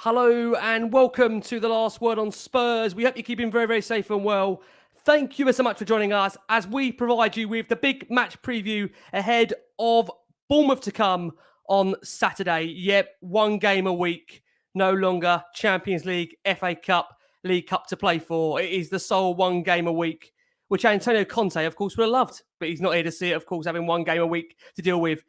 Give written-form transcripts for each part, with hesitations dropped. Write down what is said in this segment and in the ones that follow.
Hello and welcome to the Last Word on Spurs. We hope you're keeping very, very safe and well. Thank you so much for joining us as we provide you with the big match preview ahead of Bournemouth to come on Saturday. Yep, one game a week, no longer Champions League, FA Cup, League Cup to play for. It is the sole one game a week, which Antonio Conte, of course, would have loved, but he's not here to see it, of course, having one game a week to deal with.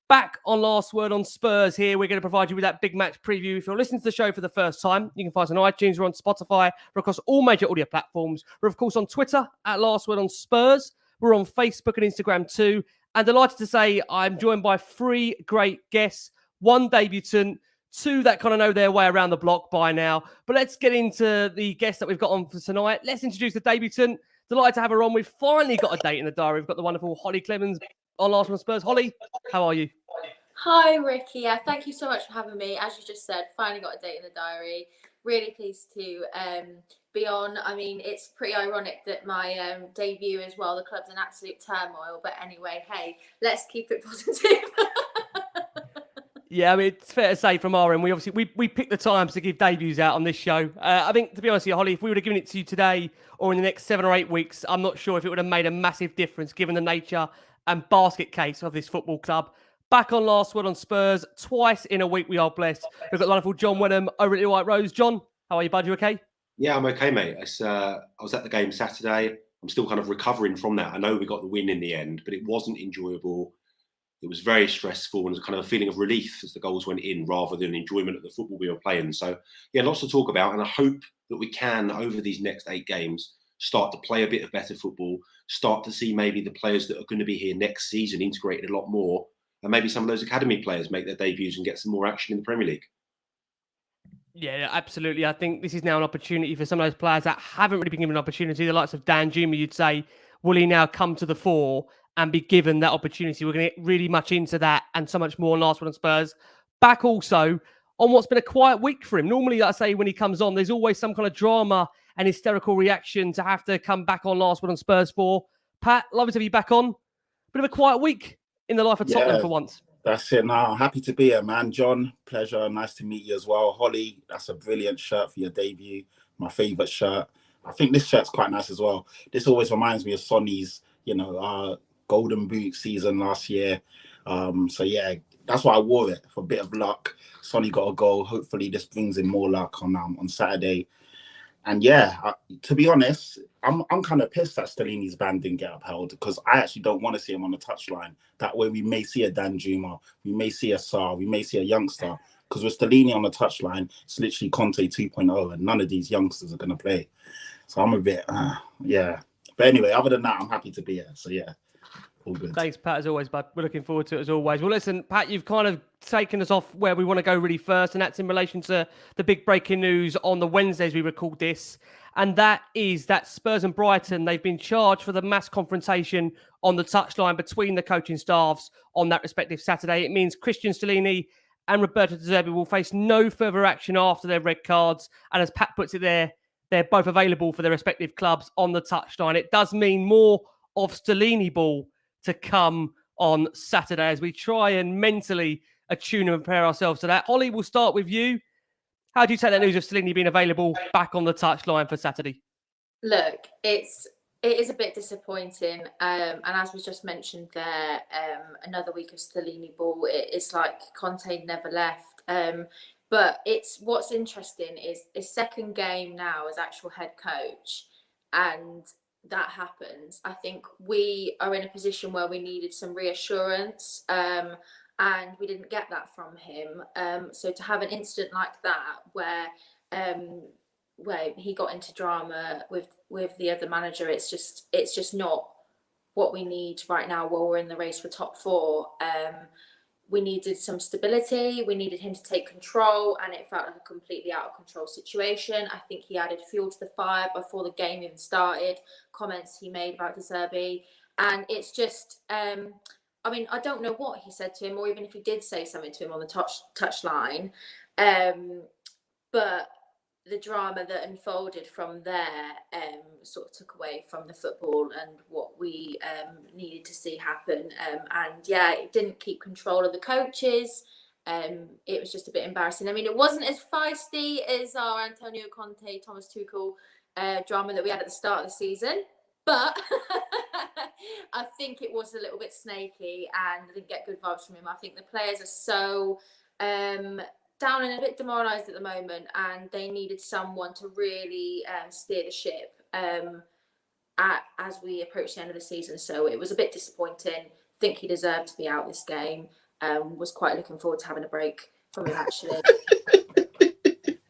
Back on Last Word on Spurs here. We're going to provide you with that big match preview. If you're listening to the show for the first time, you can find us on iTunes, we're on Spotify, we're across all major audio platforms. We're, of course, on Twitter at Last Word on Spurs. We're on Facebook and Instagram too. And delighted to say I'm joined by three great guests, one debutant, two that kind of know their way around the block by now. But let's get into the guests that we've got on for tonight. Let's introduce the debutant. Delighted to have her on. We've finally got a date in the diary. We've got the wonderful Holly Clemens on Last Word on Spurs. Holly, how are you? Hi, Ricky. Yeah, thank you so much for having me. As you just said, finally got a date in the diary. Really pleased to be on. I mean, it's pretty ironic that my debut as well, the club's in absolute turmoil. But anyway, hey, let's keep it positive. Yeah, I mean, it's fair to say from our end, we picked the times to give debuts out on this show. I think, to be honest with you, Holly, if we would have given it to you today or in the next 7 or 8 weeks, I'm not sure if it would have made a massive difference given the nature and basket case of this football club. Back on Last Word on Spurs, twice in a week we are blessed. We've got the wonderful John Wenham over at Lilywhite Rose. John, how are you, bud? You okay? Yeah, I'm okay, mate. I was at the game Saturday. I'm still kind of recovering from that. I know we got the win in the end, but it wasn't enjoyable. It was very stressful and it was kind of a feeling of relief as the goals went in rather than enjoyment of the football we were playing. So, yeah, lots to talk about. And I hope that we can, over these next 8 games, start to play a bit of better football, start to see maybe the players that are going to be here next season integrated a lot more, and maybe some of those academy players make their debuts and get some more action in the Premier League. Yeah, absolutely. I think this is now an opportunity for some of those players that haven't really been given an opportunity. The likes of Danjuma, you'd say, will he now come to the fore and be given that opportunity? We're going to get really much into that and so much more on Last Word on Spurs. Back also on what's been a quiet week for him. Normally, like I say, when he comes on, there's always some kind of drama and hysterical reaction to have to come back on Last Word on Spurs for. Pat, lovely to have you back on. Bit of a quiet week in the life of Tottenham for once. That's it now. Happy to be here, man. John, pleasure. Nice to meet you as well. Holly, that's a brilliant shirt for your debut. My favourite shirt. I think this shirt's quite nice as well. This always reminds me of Sonny's, golden boot season last year. So yeah, that's why I wore it, for a bit of luck. Sonny got a goal. Hopefully this brings him more luck on Saturday. And yeah, to be honest, I'm kind of pissed that Stellini's ban didn't get upheld because I actually don't want to see him on the touchline. That way we may see a Danjuma, we may see a Sarr, we may see a youngster. Because with Stellini on the touchline, it's literally Conte 2.0 and none of these youngsters are going to play. So I'm a bit, yeah. But anyway, other than that, I'm happy to be here. So yeah. All good. Thanks, Pat, as always, bud. We're looking forward to it as always. Well, listen, Pat, you've kind of taken us off where we want to go really first, and that's in relation to the big breaking news on the Wednesdays we record this, and that is that Spurs and Brighton, they've been charged for the mass confrontation on the touchline between the coaching staffs on that respective Saturday. It means Cristian Stellini and Roberto De Zerbi will face no further action after their red cards, and as Pat puts it there, they're both available for their respective clubs on the touchline. It does mean more of Stellini ball to come on Saturday as we try and mentally attune and prepare ourselves to that. Holly, we'll start with you. How do you take that news of Stellini being available back on the touchline for Saturday? Look, it is a bit disappointing. And as was just mentioned there, another week of Stellini ball. It's like Conte never left. But what's interesting is his second game now as actual head coach, and that happens. I think we are in a position where we needed some reassurance, and we didn't get that from him. So to have an incident like that where he got into drama with the other manager, it's just not what we need right now while we're in the race for top 4. We needed some stability. We needed him to take control, and it felt like a completely out of control situation. I think he added fuel to the fire before the game even started. Comments he made about De Zerbi, and it's just, I don't know what he said to him, or even if he did say something to him on the touchline, but the drama that unfolded from there sort of took away from the football and what we needed to see happen. And yeah, it didn't keep control of the coaches. it was just a bit embarrassing. I mean, it wasn't as feisty as our Antonio Conte, Thomas Tuchel drama that we had at the start of the season, but I think it was a little bit snaky, and I didn't get good vibes from him. I think the players are so down and a bit demoralised at the moment, and they needed someone to really steer the ship as we approach the end of the season. So it was a bit disappointing. I think he deserved to be out this game. Was quite looking forward to having a break from him, actually.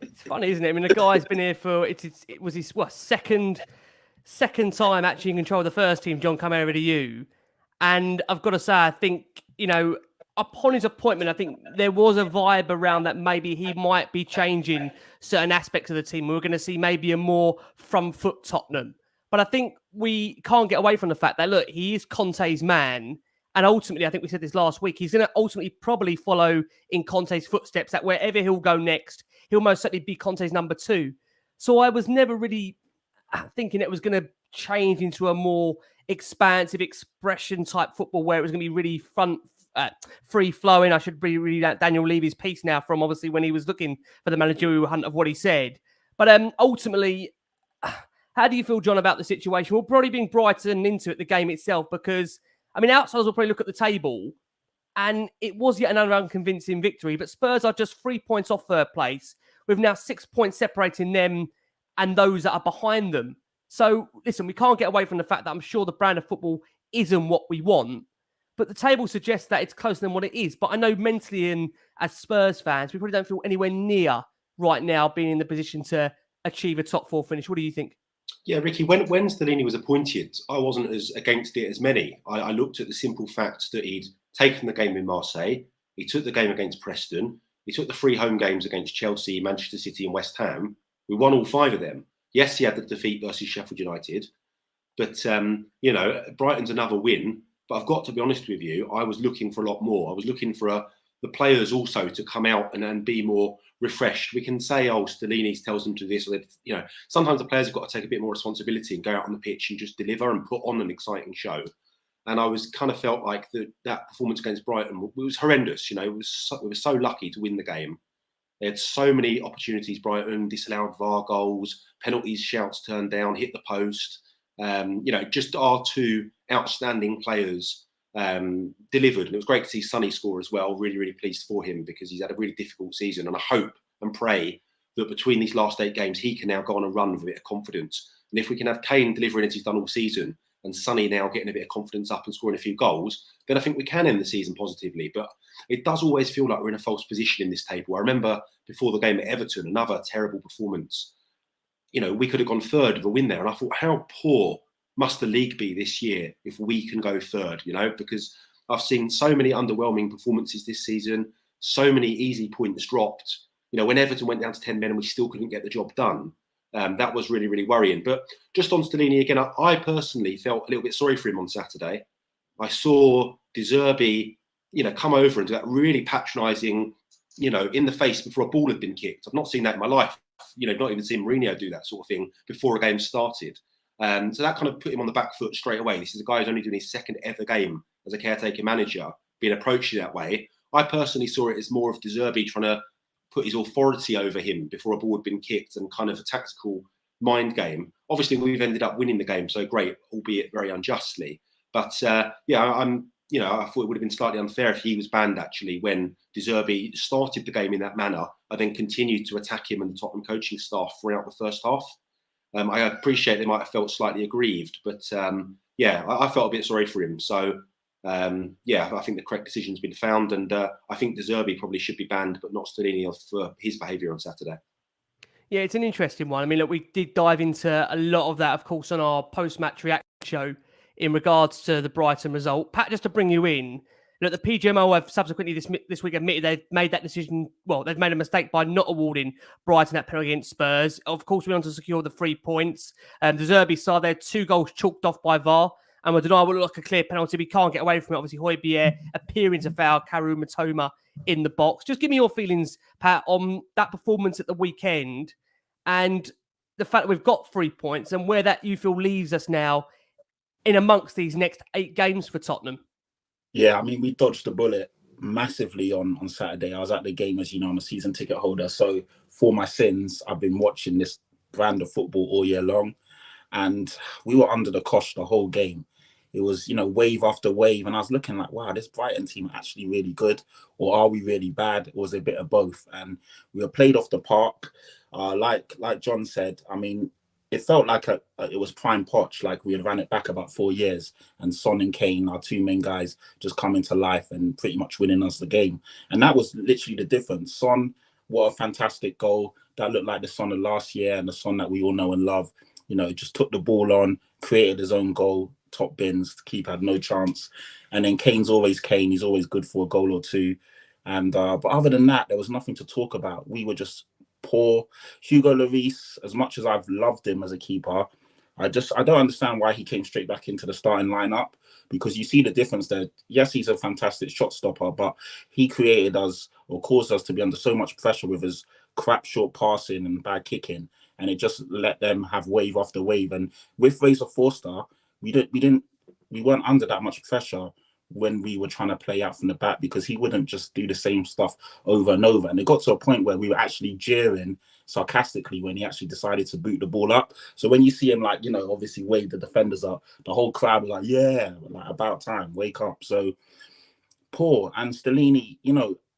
It's funny, isn't it? I mean, the guy's been here for it was his second time actually in control of the first team. John, come over to you, and I've got to say, I think upon his appointment, I think there was a vibe around that maybe he might be changing certain aspects of the team. We're going to see maybe a more front foot Tottenham, but I think we can't get away from the fact that look, he is Conte's man. And ultimately, I think we said this last week, he's going to ultimately probably follow in Conte's footsteps, that wherever he'll go next, he'll most certainly be Conte's number 2. So I was never really thinking it was going to change into a more expansive expression type football where it was going to be really free flowing. I should read out Daniel Levy's piece now from obviously when he was looking for the managerial hunt of what he said. But ultimately, how do you feel, John, about the situation? We'll probably bring Brighton into it, the game itself, because I mean, outsiders will probably look at the table, and it was yet another unconvincing victory. But Spurs are just 3 points off third place, with now 6 points separating them and those that are behind them. So, listen, we can't get away from the fact that I'm sure the brand of football isn't what we want, but the table suggests that it's closer than what it is. But I know mentally, and as Spurs fans, we probably don't feel anywhere near right now being in the position to achieve a top 4 finish. What do you think? Yeah, Ricky, when Stellini was appointed, I wasn't as against it as many. I looked at the simple fact that he'd taken the game in Marseille, he took the game against Preston, he took the 3 home games against Chelsea, Manchester City and West Ham. We won all 5 of them. Yes, he had the defeat versus Sheffield United, but, Brighton's another win. But I've got to be honest with you, I was looking for a lot more. I was looking for the players also to come out and be more refreshed. We can say, Stellini tells them to this, or sometimes the players have got to take a bit more responsibility and go out on the pitch and just deliver and put on an exciting show. And I was kind of felt like that performance against Brighton was horrendous. We were so lucky to win the game. They had so many opportunities. Brighton disallowed VAR goals, penalties, shouts turned down, hit the post. Just our 2 outstanding players delivered, and it was great to see Sonny score as well. Really, really pleased for him because he's had a really difficult season, and I hope and pray that between these last 8 games he can now go on a run with a bit of confidence. And if we can have Kane delivering as he's done all season, and Sonny now getting a bit of confidence up and scoring a few goals, then I think we can end the season positively. But it does always feel like we're in a false position in this table. I remember before the game at Everton, another terrible performance. We could have gone third with a win there, and I thought, how poor must the league be this year if we can go third, because I've seen so many underwhelming performances this season, so many easy points dropped. When Everton went down to 10 men and we still couldn't get the job done, that was really, really worrying. But just on Stellini again, I personally felt a little bit sorry for him on Saturday. I saw De Zerbi, come over and do that really patronising, in the face before a ball had been kicked. I've not seen that in my life. Not even seen Mourinho do that sort of thing before a game started. So that kind of put him on the back foot straight away. This is a guy who's only doing his 2nd ever game as a caretaker manager, being approached that way. I personally saw it as more of De Zerbi trying to put his authority over him before a ball had been kicked, and kind of a tactical mind game. Obviously, we've ended up winning the game, so great, albeit very unjustly. But I thought it would have been slightly unfair if he was banned actually when De Zerbi started the game in that manner and then continued to attack him and the Tottenham coaching staff throughout the first half. I appreciate they might have felt slightly aggrieved, but I felt a bit sorry for him. So I think the correct decision's been found, and I think De Zerbi probably should be banned, but not Stellini for his behaviour on Saturday. Yeah, it's an interesting one. I mean, look, we did dive into a lot of that, of course, on our post-match reaction show in regards to the Brighton result. Pat, just to bring you in, look, the PGMO have subsequently this week admitted they've made that decision. Well, they've made a mistake by not awarding Brighton that penalty against Spurs. Of course, we want to secure the 3 points. De Zerbi saw their 2 goals chalked off by VAR, and we deny what looked like a clear penalty. We can't get away from it. Obviously, Højbjerg appearing to foul Karu Matoma in the box. Just give me your feelings, Pat, on that performance at the weekend and the fact that we've got 3 points and where that you feel leaves us now in amongst these next 8 games for Tottenham. Yeah, I mean, we dodged the bullet massively on Saturday. I was at the game, as you know, I'm a season ticket holder. So for my sins, I've been watching this brand of football all year long. And we were under the cosh the whole game. It was, wave after wave. And I was looking like, wow, this Brighton team are actually really good. Or are we really bad? It was a bit of both. And we were played off the park. Like John said, I mean, it felt like it was prime Poch, like we had ran it back about 4 years, and Son and Kane, our two main guys, just coming to life and pretty much winning us the game. And that was literally the difference. Son, what a fantastic goal. That looked like the Son of last year and the Son that we all know and love. Just took the ball on, created his own goal, top bins, the keeper had no chance. And then Kane's always Kane. He's always good for a goal or two. And but other than that, there was nothing to talk about. We were just poor. Hugo Lloris, as much as I've loved him as a keeper, I don't understand why he came straight back into the starting lineup, because you see the difference there. Yes, he's a fantastic shot stopper, but he created us or caused us to be under so much pressure with his crap short passing and bad kicking, and it just let them have wave after wave. And with Fraser Forster, we weren't under that much pressure when we were trying to play out from the back, because he wouldn't just do the same stuff over and over. And it got to a point where we were actually jeering sarcastically when he actually decided to boot the ball up. So when you see him, obviously wave the defenders up, the whole crowd was like, yeah, like, about time, wake up. So poor. And Stellini,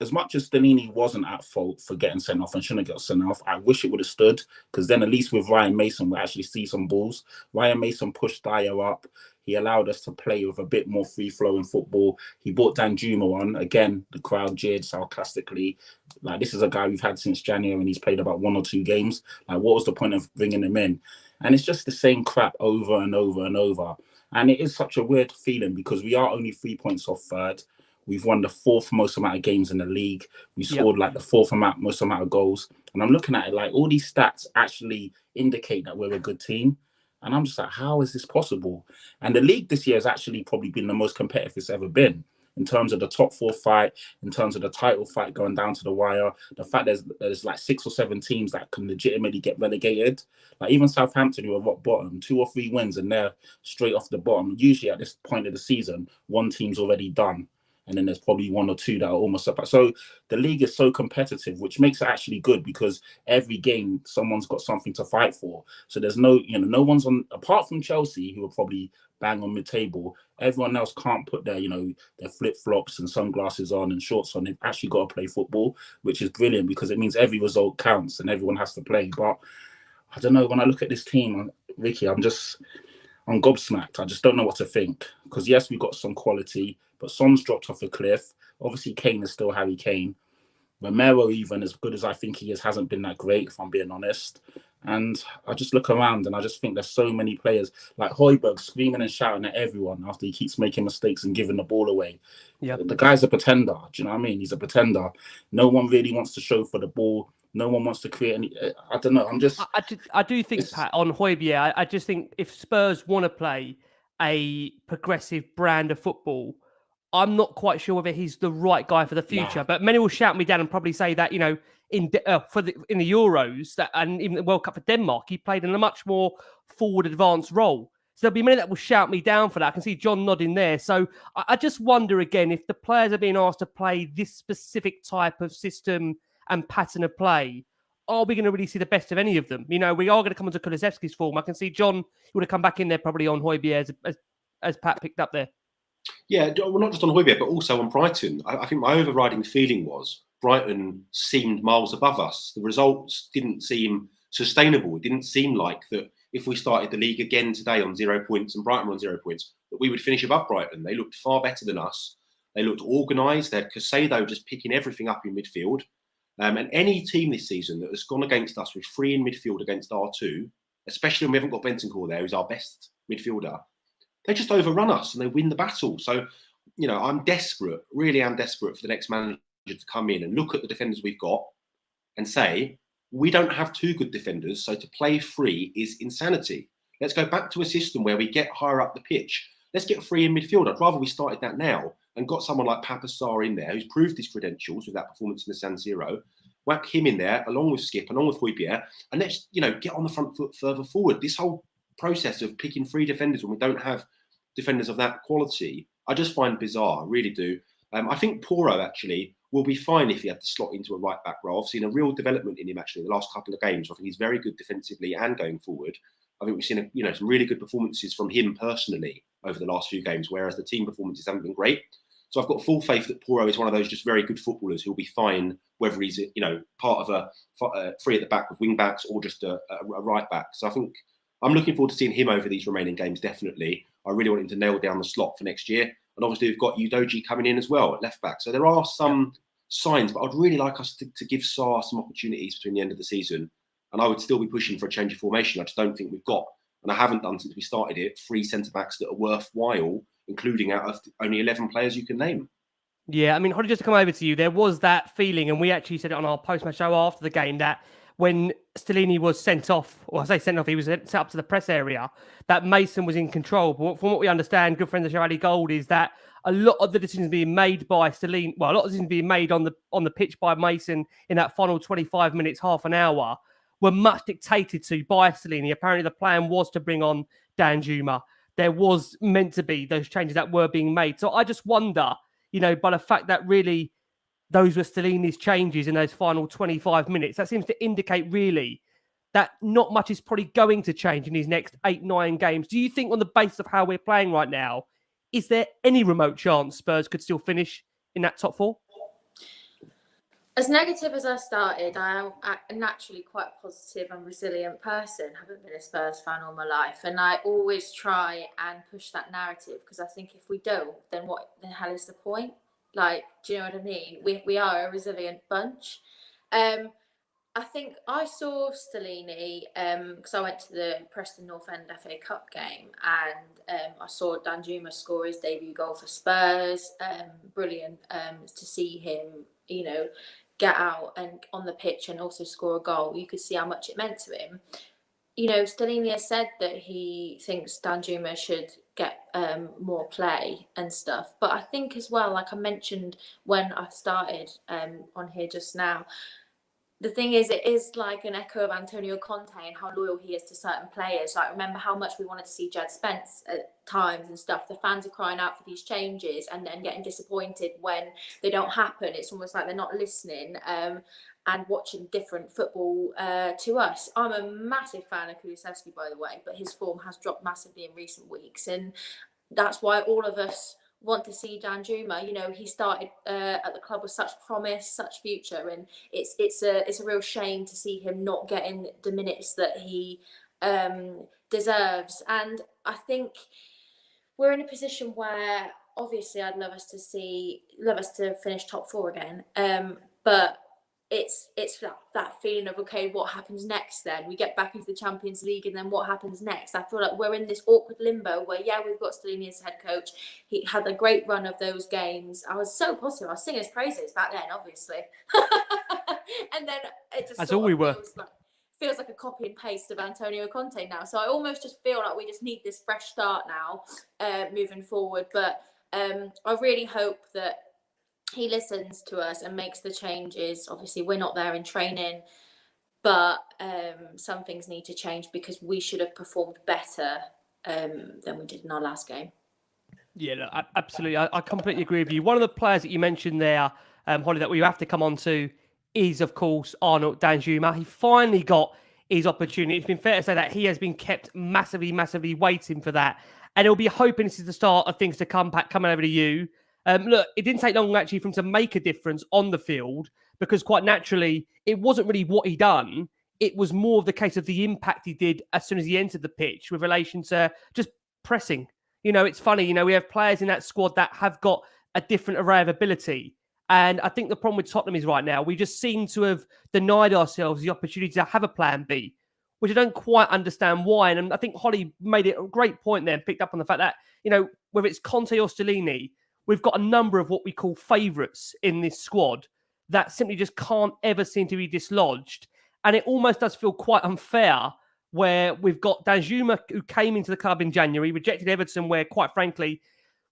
as much as Stellini wasn't at fault for getting sent off and shouldn't have got sent off, I wish it would have stood, because then at least with Ryan Mason, we actually see some balls. Ryan Mason pushed Dyer up. He allowed us to play with a bit more free-flowing football. He brought Danjuma on. Again, the crowd jeered sarcastically. Like, this is a guy we've had since January, and he's played about 1 or 2 games. Like, what was the point of bringing him in? And it's just the same crap over and over and over. And it is such a weird feeling, because we are only 3 points off third. We've won the 4th most amount of games in the league. We scored the 4th most amount of goals. And I'm looking at it like all these stats actually indicate that we're a good team. And I'm just like, how is this possible? And the league this year has actually probably been the most competitive it's ever been, in terms of the top 4 fight, in terms of the title fight going down to the wire. The fact there's like 6 or 7 teams that can legitimately get relegated. Like even Southampton, who are rock bottom, 2 or 3 wins and they're straight off the bottom. Usually at this point of the season, one team's already done, and then there's probably 1 or 2 that are almost up. So the league is so competitive, which makes it actually good, because every game someone's got something to fight for. So there's no one's on, apart from Chelsea, who are probably bang on mid-table. Everyone else can't put their flip-flops and sunglasses on and shorts on. They've actually got to play football, which is brilliant, because it means every result counts and everyone has to play. But I don't know, when I look at this team, Ricky, I'm gobsmacked. I just don't know what to think, because yes, we've got some quality, but Son's dropped off a cliff. Obviously, Kane is still Harry Kane. Romero, even as good as I think he is, hasn't been that great, if I'm being honest. And I just look around and I just think there's so many players, like Højbjerg screaming and shouting at everyone after he keeps making mistakes and giving the ball away. Yeah, the guy's a pretender. Do you know what I mean? He's a pretender. No one really wants to show for the ball. No one wants to create any. I don't know. I do think, Pat, on Højbjerg, I just think if Spurs want to play a progressive brand of football, I'm not quite sure whether he's the right guy for the future. Nah. But many will shout me down and probably say that, in the Euros and even the World Cup for Denmark, he played in a much more forward advanced role. So there'll be many that will shout me down for that. I can see John nodding there. So I just wonder again, if the players are being asked to play this specific type of system and pattern of play, are we going to really see the best of any of them? We are going to come into Kulusevski's form. I can see John would have come back in there probably on Højbjerg as Pat picked up there. Yeah, well, not just on Højbjerg, but also on Brighton. I think my overriding feeling was Brighton seemed miles above us. The results didn't seem sustainable. It didn't seem like that if we started the league again today on 0 points and Brighton on 0 points, that we would finish above Brighton. They looked far better than us. They looked organised. They had Caicedo just picking everything up in midfield. And any team this season that has gone against us with 3 in midfield against our 2, especially when we haven't got Bentancur there, who's our best midfielder, they just overrun us and they win the battle. So, I'm desperate, really am desperate for the next manager to come in and look at the defenders we've got and say, we don't have 2 good defenders, so to play 3 is insanity. Let's go back to a system where we get higher up the pitch. Let's get 3 in midfield. I'd rather we started that now and got someone like Papa Sarr in there who's proved his credentials with that performance in the San Siro. Whack him in there along with Skip, along with Højbjerg, and let's get on the front foot further forward. This whole process of picking 3 defenders when we don't have defenders of that quality, I just find bizarre. I really do. I think Porro actually will be fine if he had to slot into a right back role. I've seen a real development in him actually the last couple of games. I think he's very good defensively and going forward. I think we've seen some really good performances from him personally over the last few games, whereas the team performances haven't been great. So I've got full faith that Porro is one of those just very good footballers who'll be fine, whether he's part of a three at the back with wing backs or just a right back. So I think I'm looking forward to seeing him over these remaining games. Definitely, I really want him to nail down the slot for next year. And obviously we've got Udogie coming in as well at left back. So there are some signs, but I'd really like us to give Sarr some opportunities between the end of the season. And I would still be pushing for a change of formation. I just don't think we've got, and I haven't done since we started it, 3 centre-backs that are worthwhile, including out of only 11 players you can name. Yeah, I mean, Holly, just to come over to you, there was that feeling, and we actually said it on our post-match show after the game, that when Stellini was sent off, or I say sent off, he was sent up to the press area, that Mason was in control. But from what we understand, good friend of the show, Ali Gold, is that a lot of the decisions being made by Stellini, well, a lot of decisions being made on the pitch by Mason in that final 25 minutes, half an hour, were much dictated to by Stellini. Apparently, the plan was to bring on Danjuma. There was meant to be those changes that were being made. So I just wonder, by the fact that really those were Stellini's changes in those final 25 minutes, that seems to indicate really that not much is probably going to change in these next 8-9 games. Do you think on the basis of how we're playing right now, is there any remote chance Spurs could still finish in that top 4? As negative as I started, I am naturally quite a positive and resilient person. I haven't been a Spurs fan all my life. And I always try and push that narrative because I think if we don't, then what the hell is the point? Like, do you know what I mean? We are a resilient bunch. I think I saw Stellini because I went to the Preston North End FA Cup game and I saw Danjuma score his debut goal for Spurs. Brilliant to see him, get out and on the pitch and also score a goal. You could see how much it meant to him. Stellini has said that he thinks Danjuma should get more play and stuff. But I think as well, like I mentioned when I started on here just now, the thing is, it is like an echo of Antonio Conte and how loyal he is to certain players. Like, remember how much we wanted to see Jed Spence at times and stuff. The fans are crying out for these changes and then getting disappointed when they don't happen. It's almost like they're not listening and watching different football to us. I'm a massive fan of Kulusevski, by the way, but his form has dropped massively in recent weeks. And that's why all of us want to see Danjuma. He started at the club with such promise, such future, and it's a real shame to see him not getting the minutes that he deserves. And I think we're in a position where obviously I'd love us to finish top 4 again, but it's that feeling of, okay, what happens next then? We get back into the Champions League and then what happens next? I feel like we're in this awkward limbo where, we've got Stellini as head coach. He had a great run of those games. I was so positive. I was singing his praises back then, obviously. And then it just That's all we were. Feels like a copy and paste of Antonio Conte now. So I almost just feel like we just need this fresh start now moving forward. But I really hope that he listens to us and makes the changes. Obviously, we're not there in training, but some things need to change because we should have performed better than we did in our last game. Yeah, no, absolutely. I completely agree with you. One of the players that you mentioned there, Holly, that we have to come on to is, of course, Arnaud Danjuma. He finally got his opportunity. It's been fair to say that he has been kept massively, massively waiting for that. And he'll be hoping this is the start of things to come, Pat, coming over to you. Look, it didn't take long actually for him to make a difference on the field because quite naturally, it wasn't really what he done. It was more of the case of the impact he did as soon as he entered the pitch with relation to just pressing. It's funny, we have players in that squad that have got a different array of ability. And I think the problem with Tottenham is right now, we just seem to have denied ourselves the opportunity to have a plan B, which I don't quite understand why. And I think Holly made it a great point there and picked up on the fact that, whether it's Conte or Stellini, we've got a number of what we call favourites in this squad that simply just can't ever seem to be dislodged. And it almost does feel quite unfair where we've got Danjuma, who came into the club in January, rejected Everton, where, quite frankly,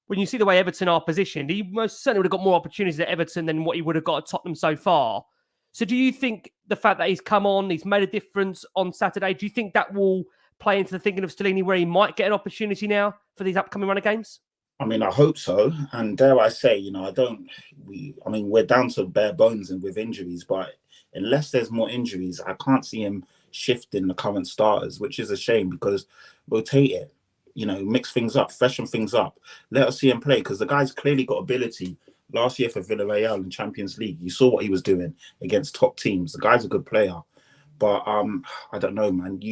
when you see the way Everton are positioned, he most certainly would have got more opportunities at Everton than what he would have got at Tottenham so far. So do you think the fact that he's come on, he's made a difference on Saturday, do you think that will play into the thinking of Stellini where he might get an opportunity now for these upcoming run of games? I mean, I hope so. And dare I say, we're down to bare bones and with injuries, but unless there's more injuries, I can't see him shifting the current starters, which is a shame because rotate it, mix things up, freshen things up. Let us see him play because the guy's clearly got ability. Last year for Villarreal in Champions League, you saw what he was doing against top teams. The guy's a good player. But I don't know, man.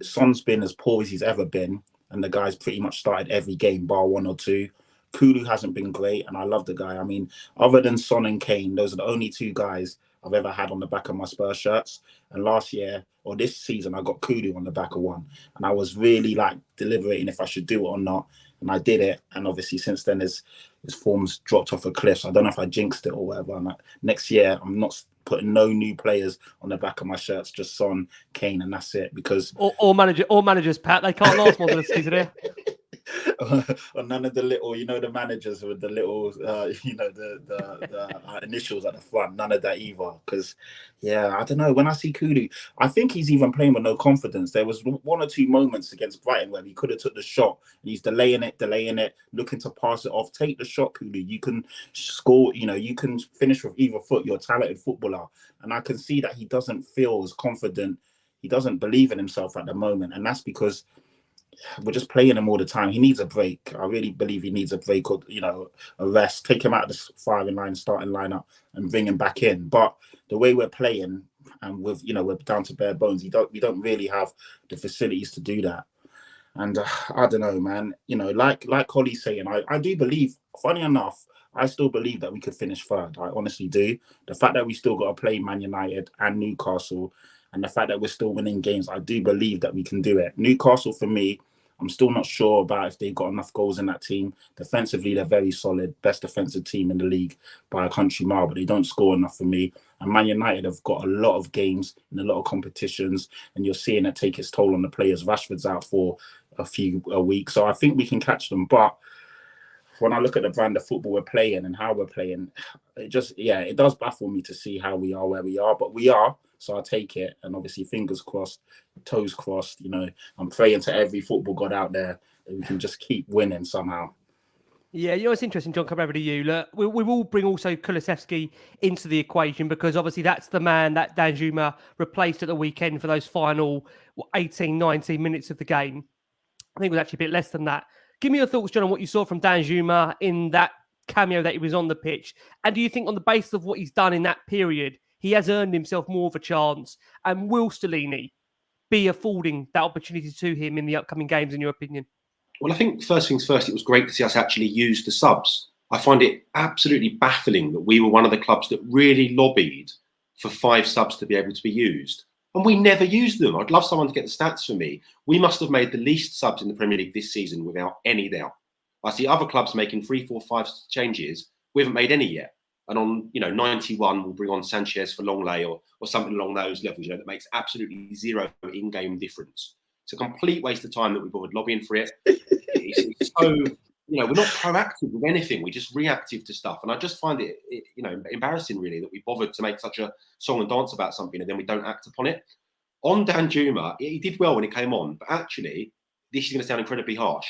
Son's been as poor as he's ever been. And the guy's pretty much started every game, bar one or two. Kulu hasn't been great, and I love the guy. I mean, other than Son and Kane, those are the only two guys I've ever had on the back of my Spurs shirts. And last year, or this season, I got Kulu on the back of one. And I was really deliberating if I should do it or not. And I did it. And obviously, since then, his form's dropped off a cliff. So I don't know if I jinxed it or whatever. And next year, I'm not putting no new players on the back of my shirts, just Son, Kane, and that's it. Because all managers, Pat, they can't last more than a season here. Or none of the little, the managers with the little, the initials at the front. None of that either. Because, I don't know. When I see Kulu, I think he's even playing with no confidence. There was one or two moments against Brighton where he could have took the shot. And he's delaying it, looking to pass it off. Take the shot, Kulu. You can score. You can finish with either foot. You're a talented footballer, and I can see that he doesn't feel as confident. He doesn't believe in himself at the moment, and that's because we're just playing him all the time. He needs a break. I really believe he needs a break or, a rest. Take him out of the starting lineup and bring him back in. But the way we're playing and we're down to bare bones, we don't really have the facilities to do that. And I don't know, man. Like Holly's saying, I do believe, funny enough, I still believe that we could finish third. I honestly do. The fact that we still got to play Man United and Newcastle, and the fact that we're still winning games, I do believe that we can do it. Newcastle, for me, I'm still not sure about if they've got enough goals in that team. Defensively, they're very solid. Best defensive team in the league by a country mile, but they don't score enough for me. And Man United have got a lot of games in a lot of competitions, and you're seeing it take its toll on the players. Rashford's out for a week, so I think we can catch them. But when I look at the brand of football we're playing and how we're playing, it does baffle me to see how we are where we are. But we are. So I take it, and obviously fingers crossed, toes crossed. I'm praying to every football god out there that we can just keep winning somehow. Yeah, it's interesting, John, coming over to you. Look, we will bring also Kulusevski into the equation because obviously that's the man that Danjuma replaced at the weekend for those final 18, 19 minutes of the game. I think it was actually a bit less than that. Give me your thoughts, John, on what you saw from Danjuma in that cameo that he was on the pitch. And do you think on the basis of what he's done in that period, he has earned himself more of a chance? And will Stellini be affording that opportunity to him in the upcoming games, in your opinion? Well, I think first things first, it was great to see us actually use the subs. I find it absolutely baffling that we were one of the clubs that really lobbied for 5 subs to be able to be used. And we never used them. I'd love someone to get the stats for me. We must have made the least subs in the Premier League this season without any doubt. I see other clubs making 3, 4, 5 changes. We haven't made any yet. And on 91, we'll bring on Sanchez for Longley or something along those levels, that makes absolutely zero in-game difference. It's a complete waste of time that we bothered lobbying for it. It's so, we're not proactive with anything. We're just reactive to stuff. And I just find it embarrassing, really, that we bothered to make such a song and dance about something and then we don't act upon it. On Danjuma, he did well when he came on. But actually, this is going to sound incredibly harsh.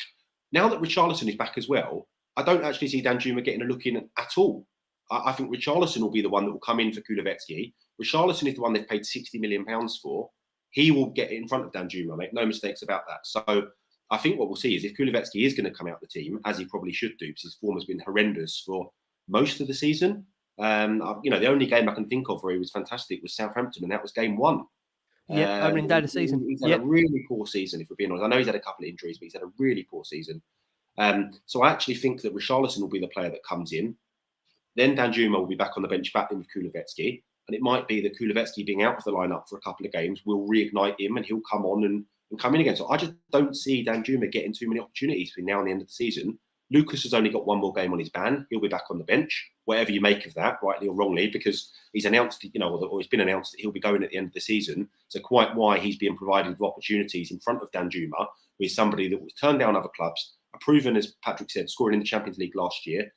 Now that Richarlison is back as well, I don't actually see Danjuma getting a look in at all. I think Richarlison will be the one that will come in for Kulusevski. Richarlison is the one they've paid £60 million for. He will get in front of Danjuma, make no mistakes about that. So I think what we'll see is if Kulusevski is going to come out of the team, as he probably should do, because his form has been horrendous for most of the season. The only game I can think of where he was fantastic was Southampton, and that was game 1. Yeah, opening day of the season. He's had a really poor season, if we're being honest. I know he's had a couple of injuries, but he's had a really poor season. So I actually think that Richarlison will be the player that comes in. Then Danjuma will be back on the bench, back in with Kulusevski. And it might be that Kulusevski being out of the lineup for a couple of games will reignite him and he'll come on and come in again. So I just don't see Danjuma getting too many opportunities between now and the end of the season. Lucas has only got one more game on his ban. He'll be back on the bench, whatever you make of that, rightly or wrongly, because he's announced, or it's been announced that he'll be going at the end of the season. So quite why he's being provided with opportunities in front of Danjuma with somebody that was turned down other clubs, a proven, as Patrick said, scoring in the Champions League last year.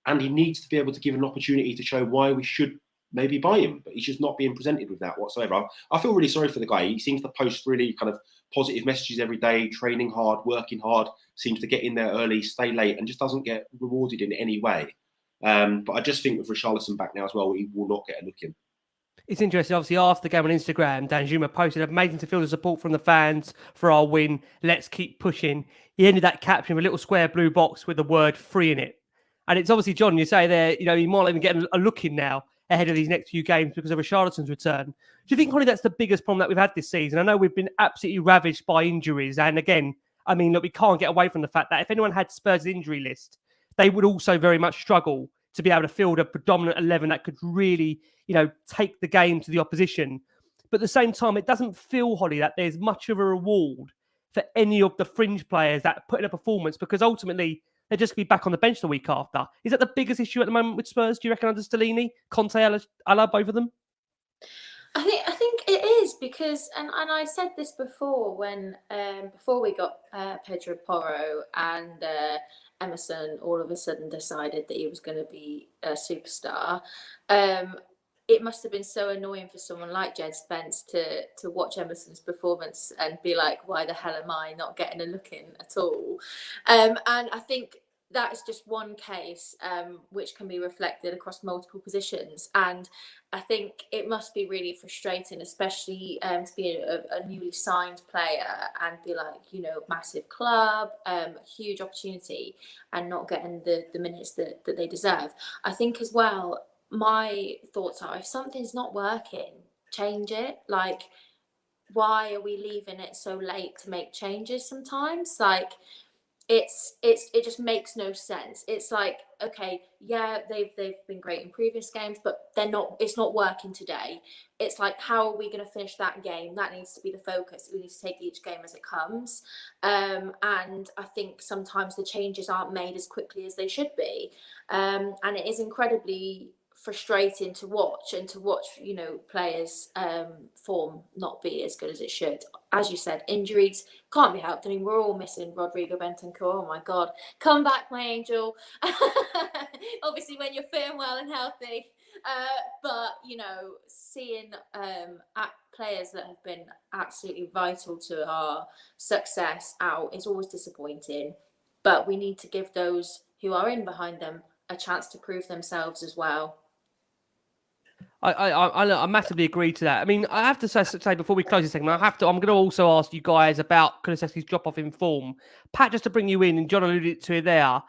And he needs to be able to give an opportunity to show why we should maybe buy him, but he's just not being presented with that whatsoever. I feel really sorry for the guy. He seems to post really kind of positive messages every day, training hard, working hard, seems to get in there early, stay late, and just doesn't get rewarded in any way. But I just think with Richarlison back now as well, he will not get a look in. It's interesting. Obviously, after the game on Instagram, Danjuma posted, "Amazing to feel the support from the fans for our win. Let's keep pushing." He ended that caption with a little square blue box with the word "free" in it. And it's obviously, John, you say there, he might even get a look in now ahead of these next few games because of Richarlison's return. Do you think, Holly, that's the biggest problem that we've had this season? I know we've been absolutely ravaged by injuries. And again, I mean, look, we can't get away from the fact that if anyone had Spurs' injury list, they would also very much struggle to be able to field a predominant 11 that could really, take the game to the opposition. But at the same time, it doesn't feel, Holly, that there's much of a reward for any of the fringe players that put in a performance, because ultimately they're just going to be back on the bench the week after. Is that the biggest issue at the moment with Spurs, do you reckon, under Stellini? Conte, I love both of them? I think it is because, and I said this before when before we got Pedro Porro and Emerson all of a sudden decided that he was going to be a superstar. It must have been so annoying for someone like Jed Spence to watch Emerson's performance and be like, why the hell am I not getting a look in at all? And I think that is just one case which can be reflected across multiple positions. And I think it must be really frustrating, especially to be a newly signed player and be like, massive club, huge opportunity, and not getting the minutes that they deserve. I think as well, my thoughts are, if something's not working, change it. Like, why are we leaving it so late to make changes sometimes? Like, it just makes no sense. It's like, okay, yeah, they've been great in previous games, but it's not working today. It's like, how are we going to finish that game? That needs to be the focus. We need to take each game as it comes. And I think sometimes the changes aren't made as quickly as they should be. And it is incredibly frustrating to watch players form not be as good as it should. As you said, injuries can't be helped. I mean, we're all missing Rodrigo Bentancur. Oh my God, come back, my angel. Obviously when you're fit and well and healthy, but seeing players that have been absolutely vital to our success out is always disappointing, but we need to give those who are in behind them a chance to prove themselves as well. I massively agree to that. I mean, I have to say before we close this segment, I'm going to also ask you guys about Kulusevski's drop-off in form. Pat, just to bring you in, and John alluded to it there,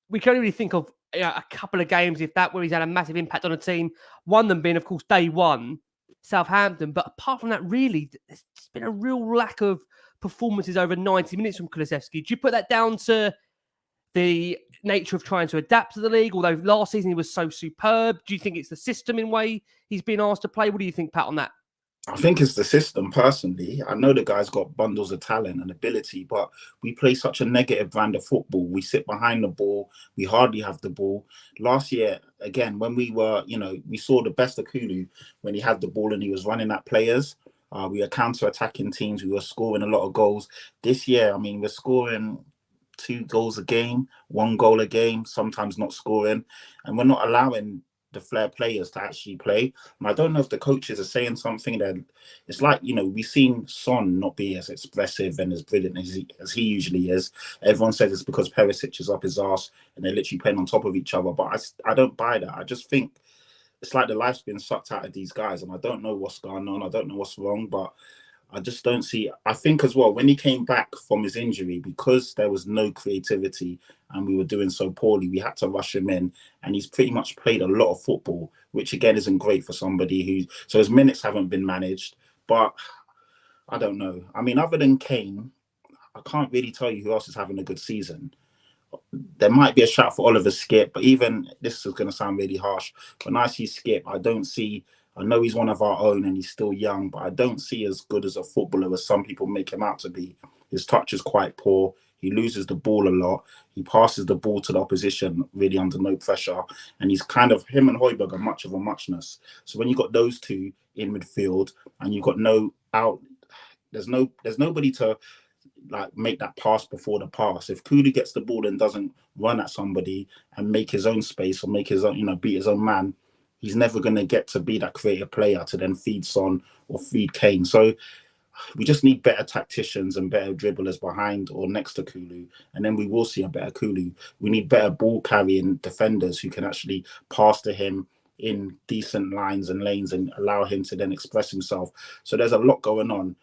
we can only really think of a couple of games, if that, where he's had a massive impact on a team. One of them being, of course, day one, Southampton. But apart from that, really, there's been a real lack of performances over 90 minutes from Kulusevski. Do you put that down to the nature of trying to adapt to the league, although last season he was so superb? Do you think it's the system in way he's been asked to play? What do you think, Pat, on that? I think it's the system, personally. I know the guy's got bundles of talent and ability, but we play such a negative brand of football. We sit behind the ball. We hardly have the ball. Last year, again, when we were, we saw the best of Kulu when he had the ball and he was running at players. We were counter-attacking teams. We were scoring a lot of goals. This year, I mean, we're scoring 2 goals a game, 1 goal a game, sometimes not scoring, and we're not allowing the flair players to actually play. And I don't know if the coaches are saying something that it's like, we've seen Son not be as expressive and as brilliant as he usually is. Everyone says it's because Perisic is up his arse and they're literally playing on top of each other, but I don't buy that. I just think it's like the life's been sucked out of these guys, and I don't know what's going on. I don't know what's wrong, but I just don't see. I think as well, when he came back from his injury, because there was no creativity and we were doing so poorly, we had to rush him in, and he's pretty much played a lot of football, which again isn't great for somebody so his minutes haven't been managed. But I don't know. I mean, other than Kane, I can't really tell you who else is having a good season. There might be a shout for Oliver Skip, but even this is going to sound really harsh. When I see Skip, I know he's one of our own and he's still young, but I don't see as good as a footballer as some people make him out to be. His touch is quite poor. He loses the ball a lot. He passes the ball to the opposition really under no pressure. And he's him and Højbjerg are much of a muchness. So when you've got those two in midfield and you've got there's nobody to make that pass before the pass. If Kulu gets the ball and doesn't run at somebody and make his own space or make his own, beat his own man, he's never going to get to be that creative player to then feed Son or feed Kane. So we just need better tacticians and better dribblers behind or next to Kulu, and then we will see a better Kulu. We need better ball carrying defenders who can actually pass to him in decent lines and lanes and allow him to then express himself. So there's a lot going on.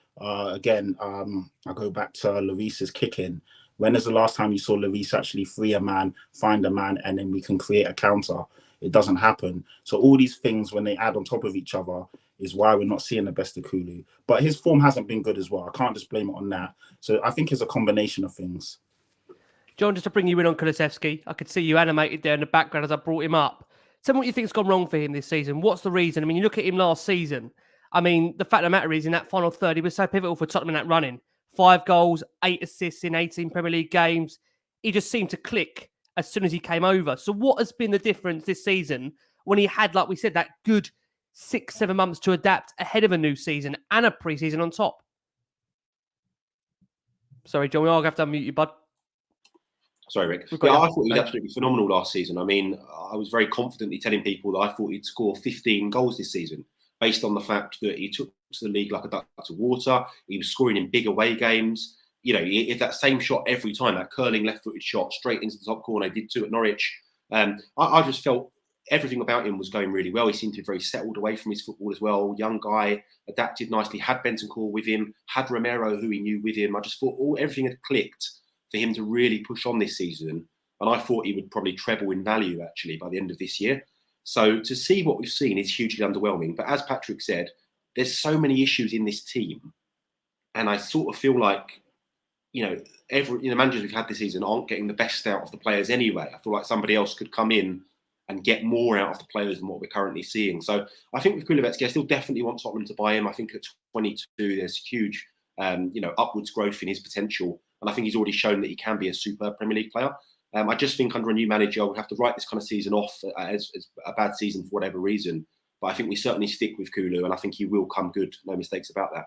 Again, I go back to Lloris's kicking. When is the last time you saw Lloris actually free a man, find a man, and then we can create a counter? It doesn't happen. So all these things, when they add on top of each other, is why we're not seeing the best of Kulu. But his form hasn't been good as well. I can't just blame it on that. So I think it's a combination of things. John, just to bring you in on Kulusevski, I could see you animated there in the background as I brought him up. Tell me what you think's gone wrong for him this season. What's the reason? I mean, you look at him last season. I mean, the fact of the matter is, in that final third, he was so pivotal for Tottenham in that running. 5 goals, 8 assists in 18 Premier League games. He just seemed to click as soon as he came over. So what has been the difference this season when he had, like we said, that good 6-7 months to adapt ahead of a new season and a pre-season on top? Sorry, John, we're all going to have to unmute you, bud. Sorry, Rick. Yeah, I thought he was absolutely phenomenal last season. I mean, I was very confidently telling people that I thought he'd score 15 goals this season based on the fact that he took to the league like a duck to water. He was scoring in big away games. You know, he hit that same shot every time, that curling left-footed shot straight into the top corner. He did 2 at Norwich. I just felt everything about him was going really well. He seemed to be very settled away from his football as well. Young guy, adapted nicely, had Bentancur with him, had Romero, who he knew, with him. I just thought everything had clicked for him to really push on this season. And I thought he would probably treble in value, actually, by the end of this year. So to see what we've seen is hugely underwhelming. But as Patrick said, there's so many issues in this team. And I sort of feel like, the managers we've had this season aren't getting the best out of the players anyway. I feel like somebody else could come in and get more out of the players than what we're currently seeing. So I think with Kulusevski, I still definitely want Tottenham to buy him. I think at 22, there's huge, upwards growth in his potential. And I think he's already shown that he can be a super Premier League player. I just think under a new manager, we'll have to write this kind of season off as a bad season for whatever reason. But I think we certainly stick with Kulu, and I think he will come good. No mistakes about that.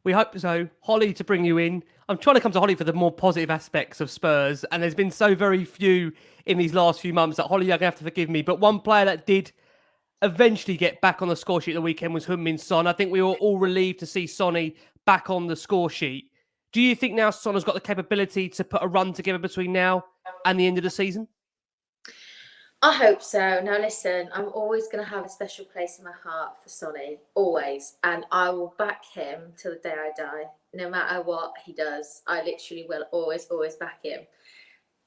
We hope so. Holly, to bring you in. I'm trying to come to Holly for the more positive aspects of Spurs, and there's been so very few in these last few months that Holly, you're going to have to forgive me. But one player that did eventually get back on the score sheet at the weekend was Heung-min Son. I think we were all relieved to see Sonny back on the score sheet. Do you think now Son has got the capability to put a run together between now and the end of the season? I hope so. Now, listen, I'm always going to have a special place in my heart for Sonny, always. And I will back him till the day I die. No matter what he does, I literally will always back him.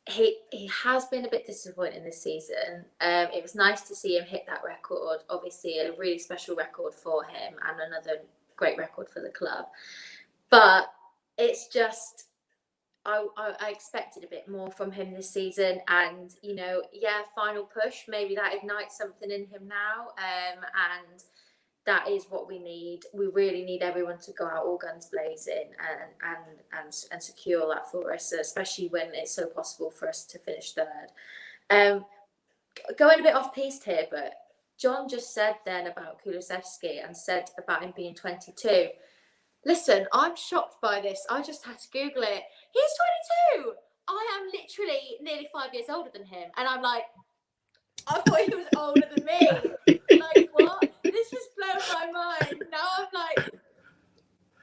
He has been a bit disappointing this season. It was nice to see him hit that record. Obviously, a really special record for him and another great record for the club. But it's just, I expected a bit more from him this season, and final push, maybe that ignites something in him now, and that is what we need. We really need everyone to go out all guns blazing and secure that for us, especially when it's so possible for us to finish third. Going a bit off piste here, but John just said then about Kulusevski and said about him being 22. Listen, I'm shocked by this. I just had to Google it. He's 22. I am literally nearly 5 years older than him. And I'm like, I thought he was older than me. Like, what? This just blew my mind. Now I'm like,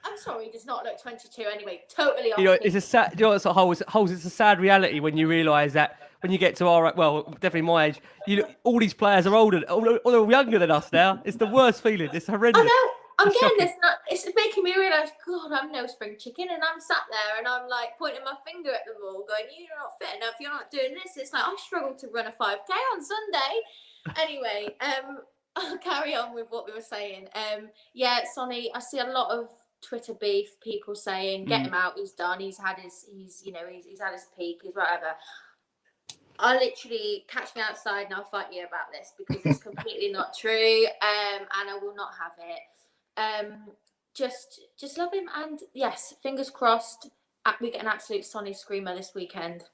I'm sorry, he does not look 22 anyway. Totally off. It's a sad, it's a sad reality when you realise that when you get to definitely my age, all these players are older, all younger than us now. It's the worst feeling. It's horrendous. I know. I'm getting this. It's making me realise, God, I'm no spring chicken, and I'm sat there and I'm like pointing my finger at the wall, going, "You're not fit enough. You're not doing this." It's like I struggled to run a 5K on Sunday. Anyway, I'll carry on with what we were saying. Sonny, I see a lot of Twitter beef. People saying, "Get him out. He's done. He's had his had his peak. He's whatever." I literally catch me outside and I'll fight you about this because it's completely not true, and I will not have it. Just love him, and yes, fingers crossed we get an absolute Sonny screamer this weekend.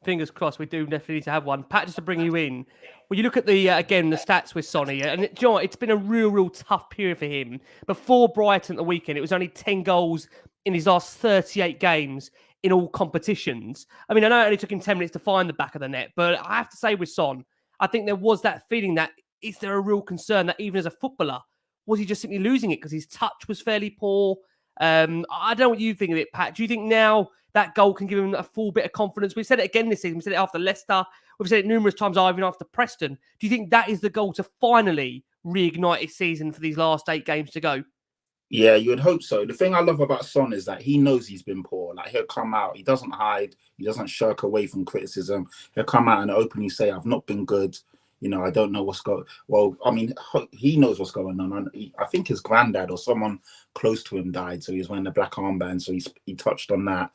Fingers crossed, we do definitely need to have one. Pat, just to bring you in, when you look at the stats with Sonny, and it's been a real tough period for him. Before Brighton at the weekend, it was only 10 goals in his last 38 games in all competitions. I mean, I know it only took him 10 minutes to find the back of the net, but I have to say with Son, I think there was that feeling that is there a real concern that even as a footballer, was he just simply losing it because his touch was fairly poor? I don't know what you think of it, Pat. Do you think now that goal can give him a full bit of confidence? We've said it again this season. We said it after Leicester. We've said it numerous times even after Preston. Do you think that is the goal to finally reignite his season for these last 8 games to go? Yeah, you would hope so. The thing I love about Son is that he knows he's been poor. Like, he'll come out, he doesn't hide, he doesn't shirk away from criticism. He'll come out and openly say, I've not been good. You know, I don't know what's going. Well, I mean, he knows what's going on. And I think his granddad or someone close to him died, so he was wearing the black armband. So he touched on that,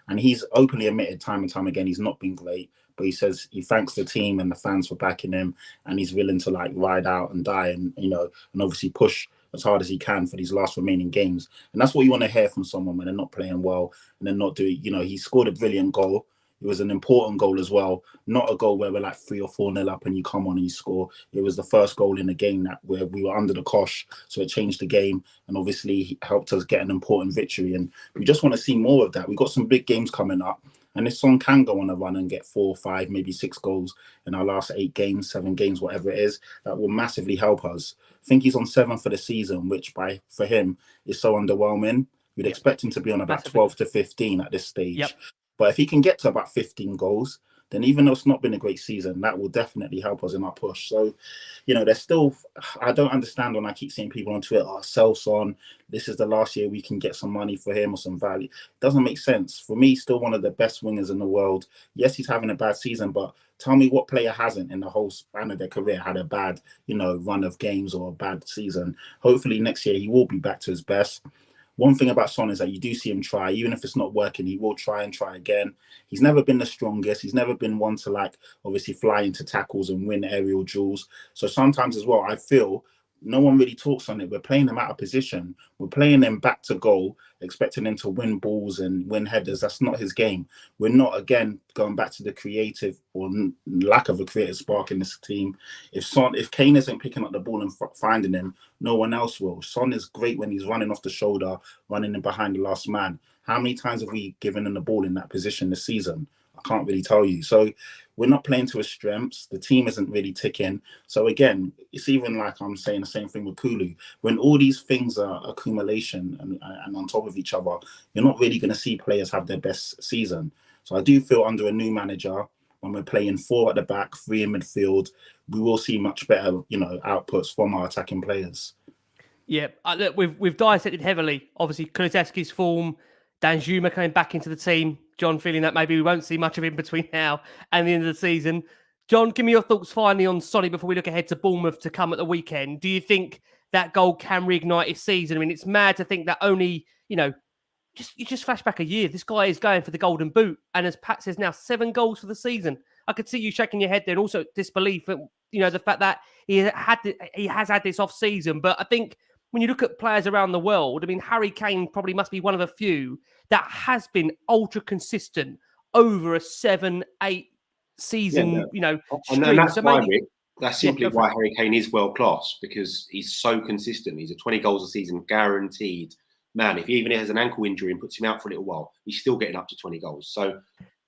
and he's openly admitted time and time again he's not been great. But he says he thanks the team and the fans for backing him, and he's willing to like ride out and die, and and obviously push as hard as he can for these last remaining games. And that's what you want to hear from someone when they're not playing well and they're not doing. He scored a brilliant goal. It was an important goal as well. Not a goal where we're like 3 or 4-0 up and you come on and you score. It was the first goal in the game where we were under the cosh. So it changed the game and obviously helped us get an important victory. And we just want to see more of that. We've got some big games coming up. And if Son can go on a run and get 4, 5, maybe 6 goals in our last 8 games, 7 games, whatever it is, that will massively help us. I think he's on 7 for the season, which for him is so underwhelming. We'd expect him to be on about 12 to 15 at this stage. Yep. But if he can get to about 15 goals, then even though it's not been a great season, that will definitely help us in our push. So, there's still, I don't understand when I keep seeing people on Twitter, sell Son, this is the last year we can get some money for him or some value. It doesn't make sense. For me, still one of the best wingers in the world. Yes, he's having a bad season, but tell me what player hasn't in the whole span of their career had a bad, run of games or a bad season. Hopefully next year he will be back to his best. One thing about Son is that you do see him try, even if it's not working, he will try and try again. He's never been the strongest. He's never been one to obviously fly into tackles and win aerial duels. So sometimes as well, I feel no one really talks on it. We're playing him out of position. We're playing him back to goal, expecting him to win balls and win headers. That's not his game. We're not, again, going back to the creative or lack of a creative spark in this team. If Kane isn't picking up the ball and finding him, no one else will. Son is great when he's running off the shoulder, running in behind the last man. How many times have we given him the ball in that position this season? I can't really tell you. So we're not playing to his strengths. The team isn't really ticking. So again, it's even like I'm saying the same thing with Kulu. When all these things are accumulation and on top of each other, you're not really going to see players have their best season. So I do feel under a new manager, when we're playing 4 at the back, 3 in midfield, we will see much better, outputs from our attacking players. Yeah, look, we've dissected heavily. Obviously, Kulusevski's form, Danjuma coming back into the team. John feeling that maybe we won't see much of him between now and the end of the season. John, give me your thoughts finally on Sonny before we look ahead to Bournemouth to come at the weekend. Do you think that goal can reignite his season? I mean, it's mad to think that only, you just flash back a year. This guy is going for the golden boot. And as Pat says now, 7 goals for the season. I could see you shaking your head there and also disbelief at, the fact that he has had this off season. But I think when you look at players around the world, I mean, Harry Kane probably must be one of a few that has been ultra consistent over a 7-8 season, And that's so why, maybe, Rick, that's simply why Harry Kane is world class, because he's so consistent. He's a 20 goals a season guaranteed man. If he even has an ankle injury and puts him out for a little while, he's still getting up to 20 goals. So,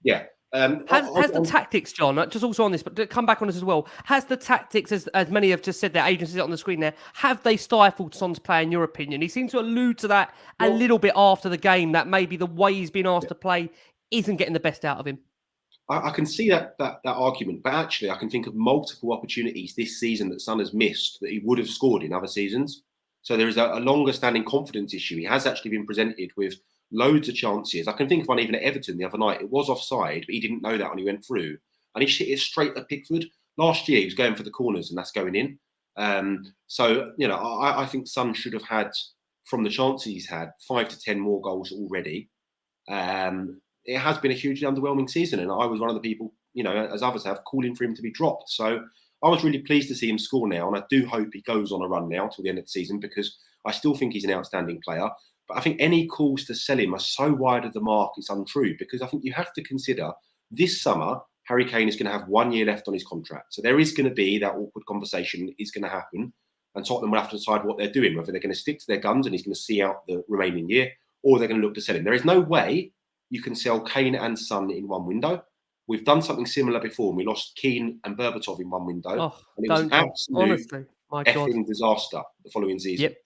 yeah. Has the tactics, John, just also on this, but to come back on this as well, has the tactics, as many have just said, their agencies on the screen there, have they stifled Son's play in your opinion? He seemed to allude to that a little bit after the game, that maybe the way he's been asked to play isn't getting the best out of him. I can see that argument, but actually I can think of multiple opportunities this season that Son has missed that he would have scored in other seasons. So there is a longer standing confidence issue. He has actually been presented with loads of chances. I can think of one even at Everton the other night. It was offside, but he didn't know that when he went through. And he hit it straight at Pickford. Last year, he was going for the corners, and that's going in. I think Son should have had, from the chances he's had, 5 to 10 more goals already. It has been a hugely underwhelming season, and I was one of the people, as others have, calling for him to be dropped. So I was really pleased to see him score now, and I do hope he goes on a run now till the end of the season, because I still think he's an outstanding player. But I think any calls to sell him are so wide of the mark, it's untrue, because I think you have to consider this summer, Harry Kane is going to have 1 year left on his contract. So there is going to be that awkward conversation is going to happen, and Tottenham will have to decide what they're doing, whether they're going to stick to their guns and he's going to see out the remaining year, or they're going to look to sell him. There is no way you can sell Kane and Son in one window. We've done something similar before. We lost Keane and Berbatov in one window. Oh, and it was an don't, absolute honestly, my God. effing disaster the following season. Yep.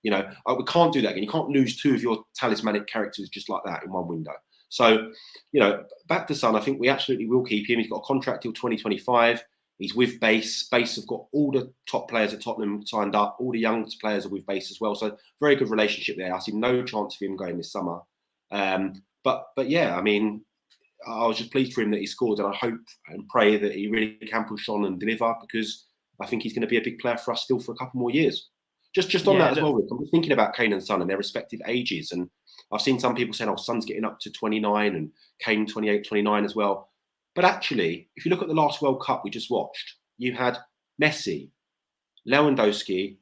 You know, we can't do that again. You can't lose two of your talismanic characters just like that in one window. So, you know, back to Son, I think we absolutely will keep him. He's got a contract till 2025. He's with Base. Base have got all the top players at Tottenham signed up. All the young players are with Base as well. So very good relationship there. I see no chance of him going this summer. But yeah, I mean, I was just pleased for him that he scored, and I hope and pray that he really can push on and deliver, because I think he's going to be a big player for us still for a couple more years. Just on that as well, Rick, I'm just thinking about Kane and Son and their respective ages. And I've seen some people saying, oh, Son's getting up to 29 and Kane 28, 29 as well. But actually, if you look at the last World Cup we just watched, you had Messi, Lewandowski,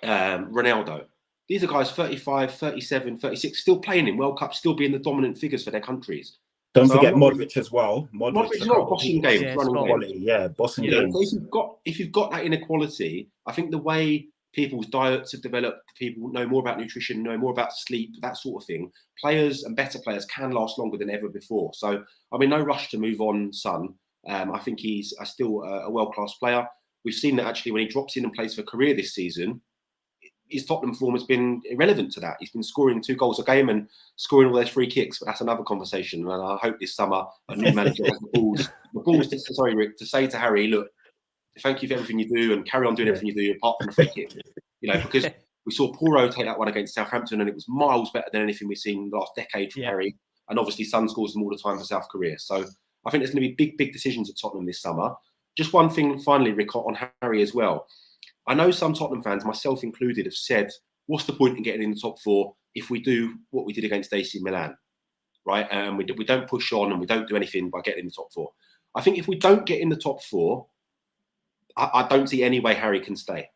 Ronaldo. These are guys 35, 37, 36, still playing in World Cup, still being the dominant figures for their countries. Don't forget Modric as well. Modric as well, bossing game, running quality, bossing game. So if you've got that inequality, I think the way people's diets have developed, people know more about nutrition, know more about sleep, that sort of thing. Players and better players can last longer than ever before. So, I mean, no rush to move on, Son. I think he's still a world-class player. We've seen that actually when he drops in and plays for career this season, his Tottenham form has been irrelevant to that. He's been scoring 2 goals a game and scoring all those free kicks, but that's another conversation. And I hope this summer a new manager has the balls sorry, Rick, to say to Harry, look, thank you for everything you do and carry on doing everything you do apart from the free kick. You know, because we saw Porro take that one against Southampton and it was miles better than anything we've seen in the last decade from Harry. And obviously Son scores them all the time for South Korea. So I think there's going to be big decisions at Tottenham this summer. Just one thing finally, Rick, on Harry as well. I know some Tottenham fans, myself included, have said, what's the point in getting in the top 4 if we do what we did against AC Milan, right? And we don't push on and we don't do anything by getting in the top 4. I think if we don't get in the top 4, I don't see any way Harry can stay.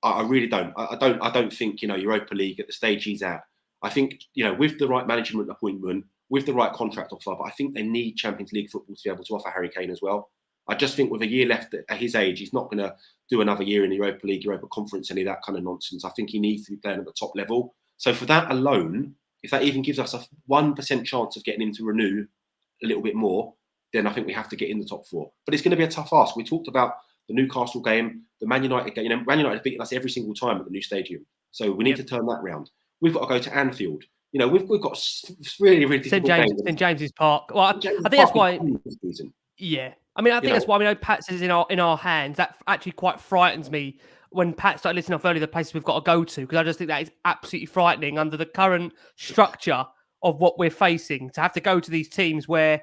I really don't. I don't think, you know, Europa League at the stage he's at. I think, you know, with the right management appointment, with the right contract offer, but I think they need Champions League football to be able to offer Harry Kane as well. I just think with a year left at his age, he's not going to do another year in the Europa League, Europa Conference, any of that kind of nonsense. I think he needs to be playing at the top level. So for that alone, if that even gives us a 1% chance of getting him to renew a little bit more, then I think we have to get in the top 4. But it's going to be a tough ask. We talked about the Newcastle game, the Man United game. You know, Man United have beaten us every single time at the new stadium. So we need to turn that round. We've got to go to Anfield. You know, we've got really difficult games. St James's Park. Well, I think that's why. Yeah. I mean, I think that's why we know Pat's is in our hands. That actually quite frightens me when Pat started listing off earlier the places we've got to go to, because I just think that is absolutely frightening under the current structure of what we're facing, to have to go to these teams where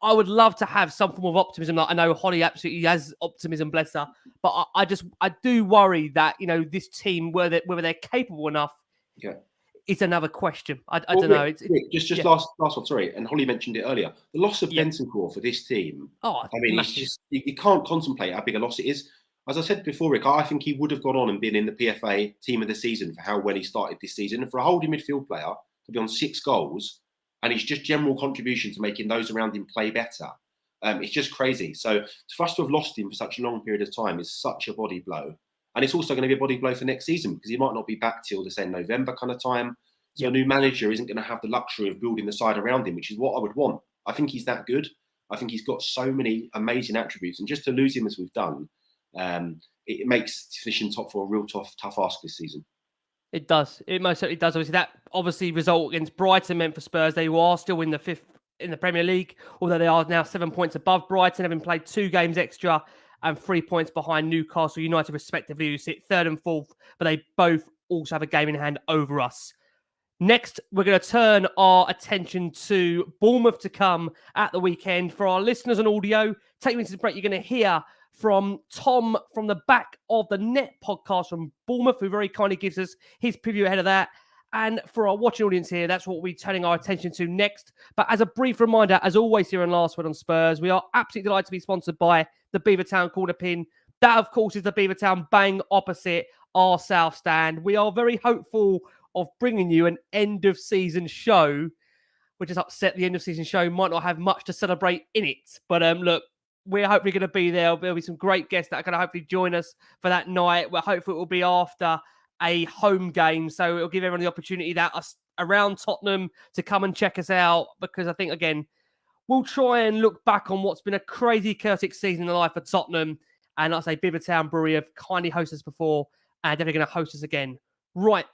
I would love to have some form of optimism. Like I know Holly absolutely has optimism, bless her, but I do worry that, you know, this team, whether they're capable enough, it's another question. I don't know. Just last one, sorry. And Holly mentioned it earlier. The loss of Bentancur for this team. I mean, it's just, you can't contemplate how big a loss it is. As I said before, Rick, I think he would have gone on and been in the PFA team of the season for how well he started this season. And for a holding midfield player to be on 6 goals, and his just general contribution to making those around him play better, it's just crazy. So for us to have lost him for such a long period of time is such a body blow. And it's also going to be a body blow for next season, because he might not be back till the same November kind of time. So a new manager isn't going to have the luxury of building the side around him, which is what I would want. I think he's that good. I think he's got so many amazing attributes. And just to lose him as we've done, it makes finishing top 4 a real tough ask this season. It does. It most certainly does. Obviously, that result against Brighton meant for Spurs, they are still in the 5th in the Premier League, although they are now 7 points above Brighton, having played 2 games extra and 3 points behind Newcastle United, respectively, who sit 3rd and 4th, but they both also have a game in hand over us. Next, we're going to turn our attention to Bournemouth to come at the weekend. For our listeners on audio, take me into the break. You're going to hear from Tom from the Back of the Net podcast from Bournemouth, who very kindly gives us his preview ahead of that. And for our watching audience here, that's what we'll be turning our attention to next. But as a brief reminder, as always here on Last Word on Spurs, we are absolutely delighted to be sponsored by the Beavertown Corner Pin. That, of course, is the Beavertown bang opposite our South Stand. We are very hopeful of bringing you an end-of-season show, which is upset the end-of-season show might not have much to celebrate in it. But look, we're hopefully going to be there. There'll be some great guests that are going to hopefully join us for that night. We're hopeful it will be after a home game, so it'll give everyone the opportunity that us around Tottenham to come and check us out, because I think, again, we'll try and look back on what's been a crazy, chaotic season in the life of Tottenham. And like I say, Beavertown Brewery have kindly hosted us before and they're going to host us again. Right,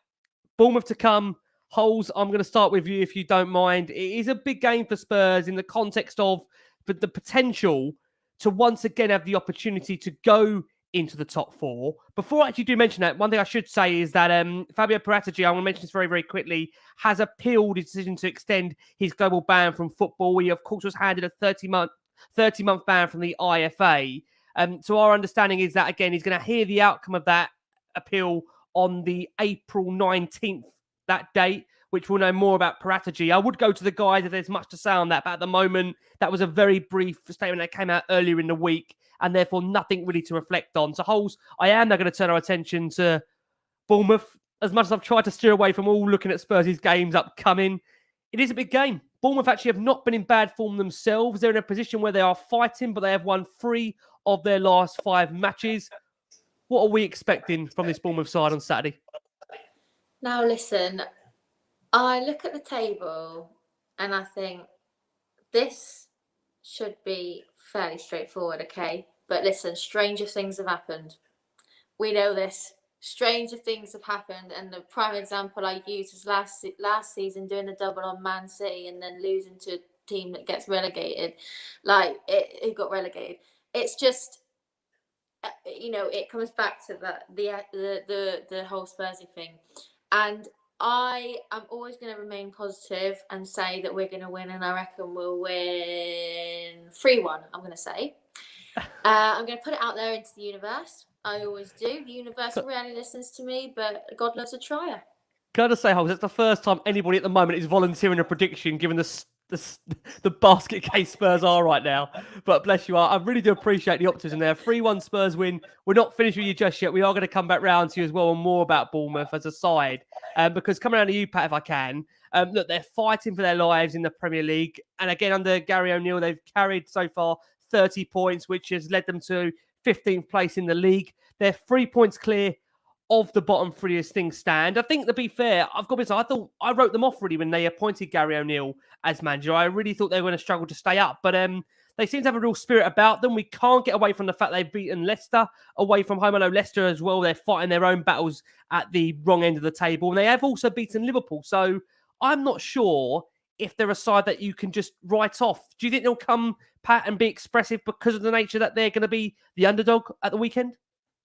Bournemouth to come. Holes, I'm going to start with you if you don't mind. It is a big game for Spurs in the context of the potential to once again have the opportunity to go into the top four. Before I actually do mention that, one thing I should say is that Fabio Paratici, I want to mention this very, very quickly, has appealed his decision to extend his global ban from football. He, of course, was handed a 30-month ban from the IFA. So our understanding is that, again, he's going to hear the outcome of that appeal on the April 19th, that date, which we'll know more about Paratici. I would go to the guys if there's much to say on that, but at the moment, that was a very brief statement that came out earlier in the week, and therefore nothing really to reflect on. So, Holes, I am now going to turn our attention to Bournemouth. As much as I've tried to steer away from all looking at Spurs' games upcoming, it is a big game. Bournemouth actually have not been in bad form themselves. They're in a position where they are fighting, but they have won 3 of their last 5 matches. What are we expecting from this Bournemouth side on Saturday? Now, listen, I look at the table and I think this should be fairly straightforward, okay? But listen, stranger things have happened. We know this. Stranger things have happened, and the prime example I used is last season doing the double on Man City and then losing to a team that gets relegated. Like, it got relegated. It's just, you know, it comes back to the whole Spursy thing. And I am always going to remain positive and say that we're going to win, and I reckon we'll win 3-1, I'm going to say. I'm going to put it out there into the universe. I always do. The universe rarely listens to me, but God loves a trier. Gotta say, Holes, that's the first time anybody at the moment is volunteering a prediction, given the basket case Spurs are right now. But bless you, I really do appreciate the optimism there. 3-1 Spurs win. We're not finished with you just yet. We are going to come back round to you as well and more about Bournemouth as a side. Because coming around to you, Pat, if I can, look, they're fighting for their lives in the Premier League. And again, under Gary O'Neill, they've carried so far 30 points, which has led them to 15th place in the league. They're 3 points clear of the bottom 3 as things stand. I think, to be fair, I've got to say, I thought I wrote them off really when they appointed Gary O'Neill as manager. I really thought they were going to struggle to stay up, but they seem to have a real spirit about them. We can't get away from the fact they've beaten Leicester away from home. I know Leicester as well, they're fighting their own battles at the wrong end of the table, and they have also beaten Liverpool. So I'm not sure if they're a side that you can just write off. Do you think they'll come, Pat, and be expressive because of the nature that they're going to be the underdog at the weekend?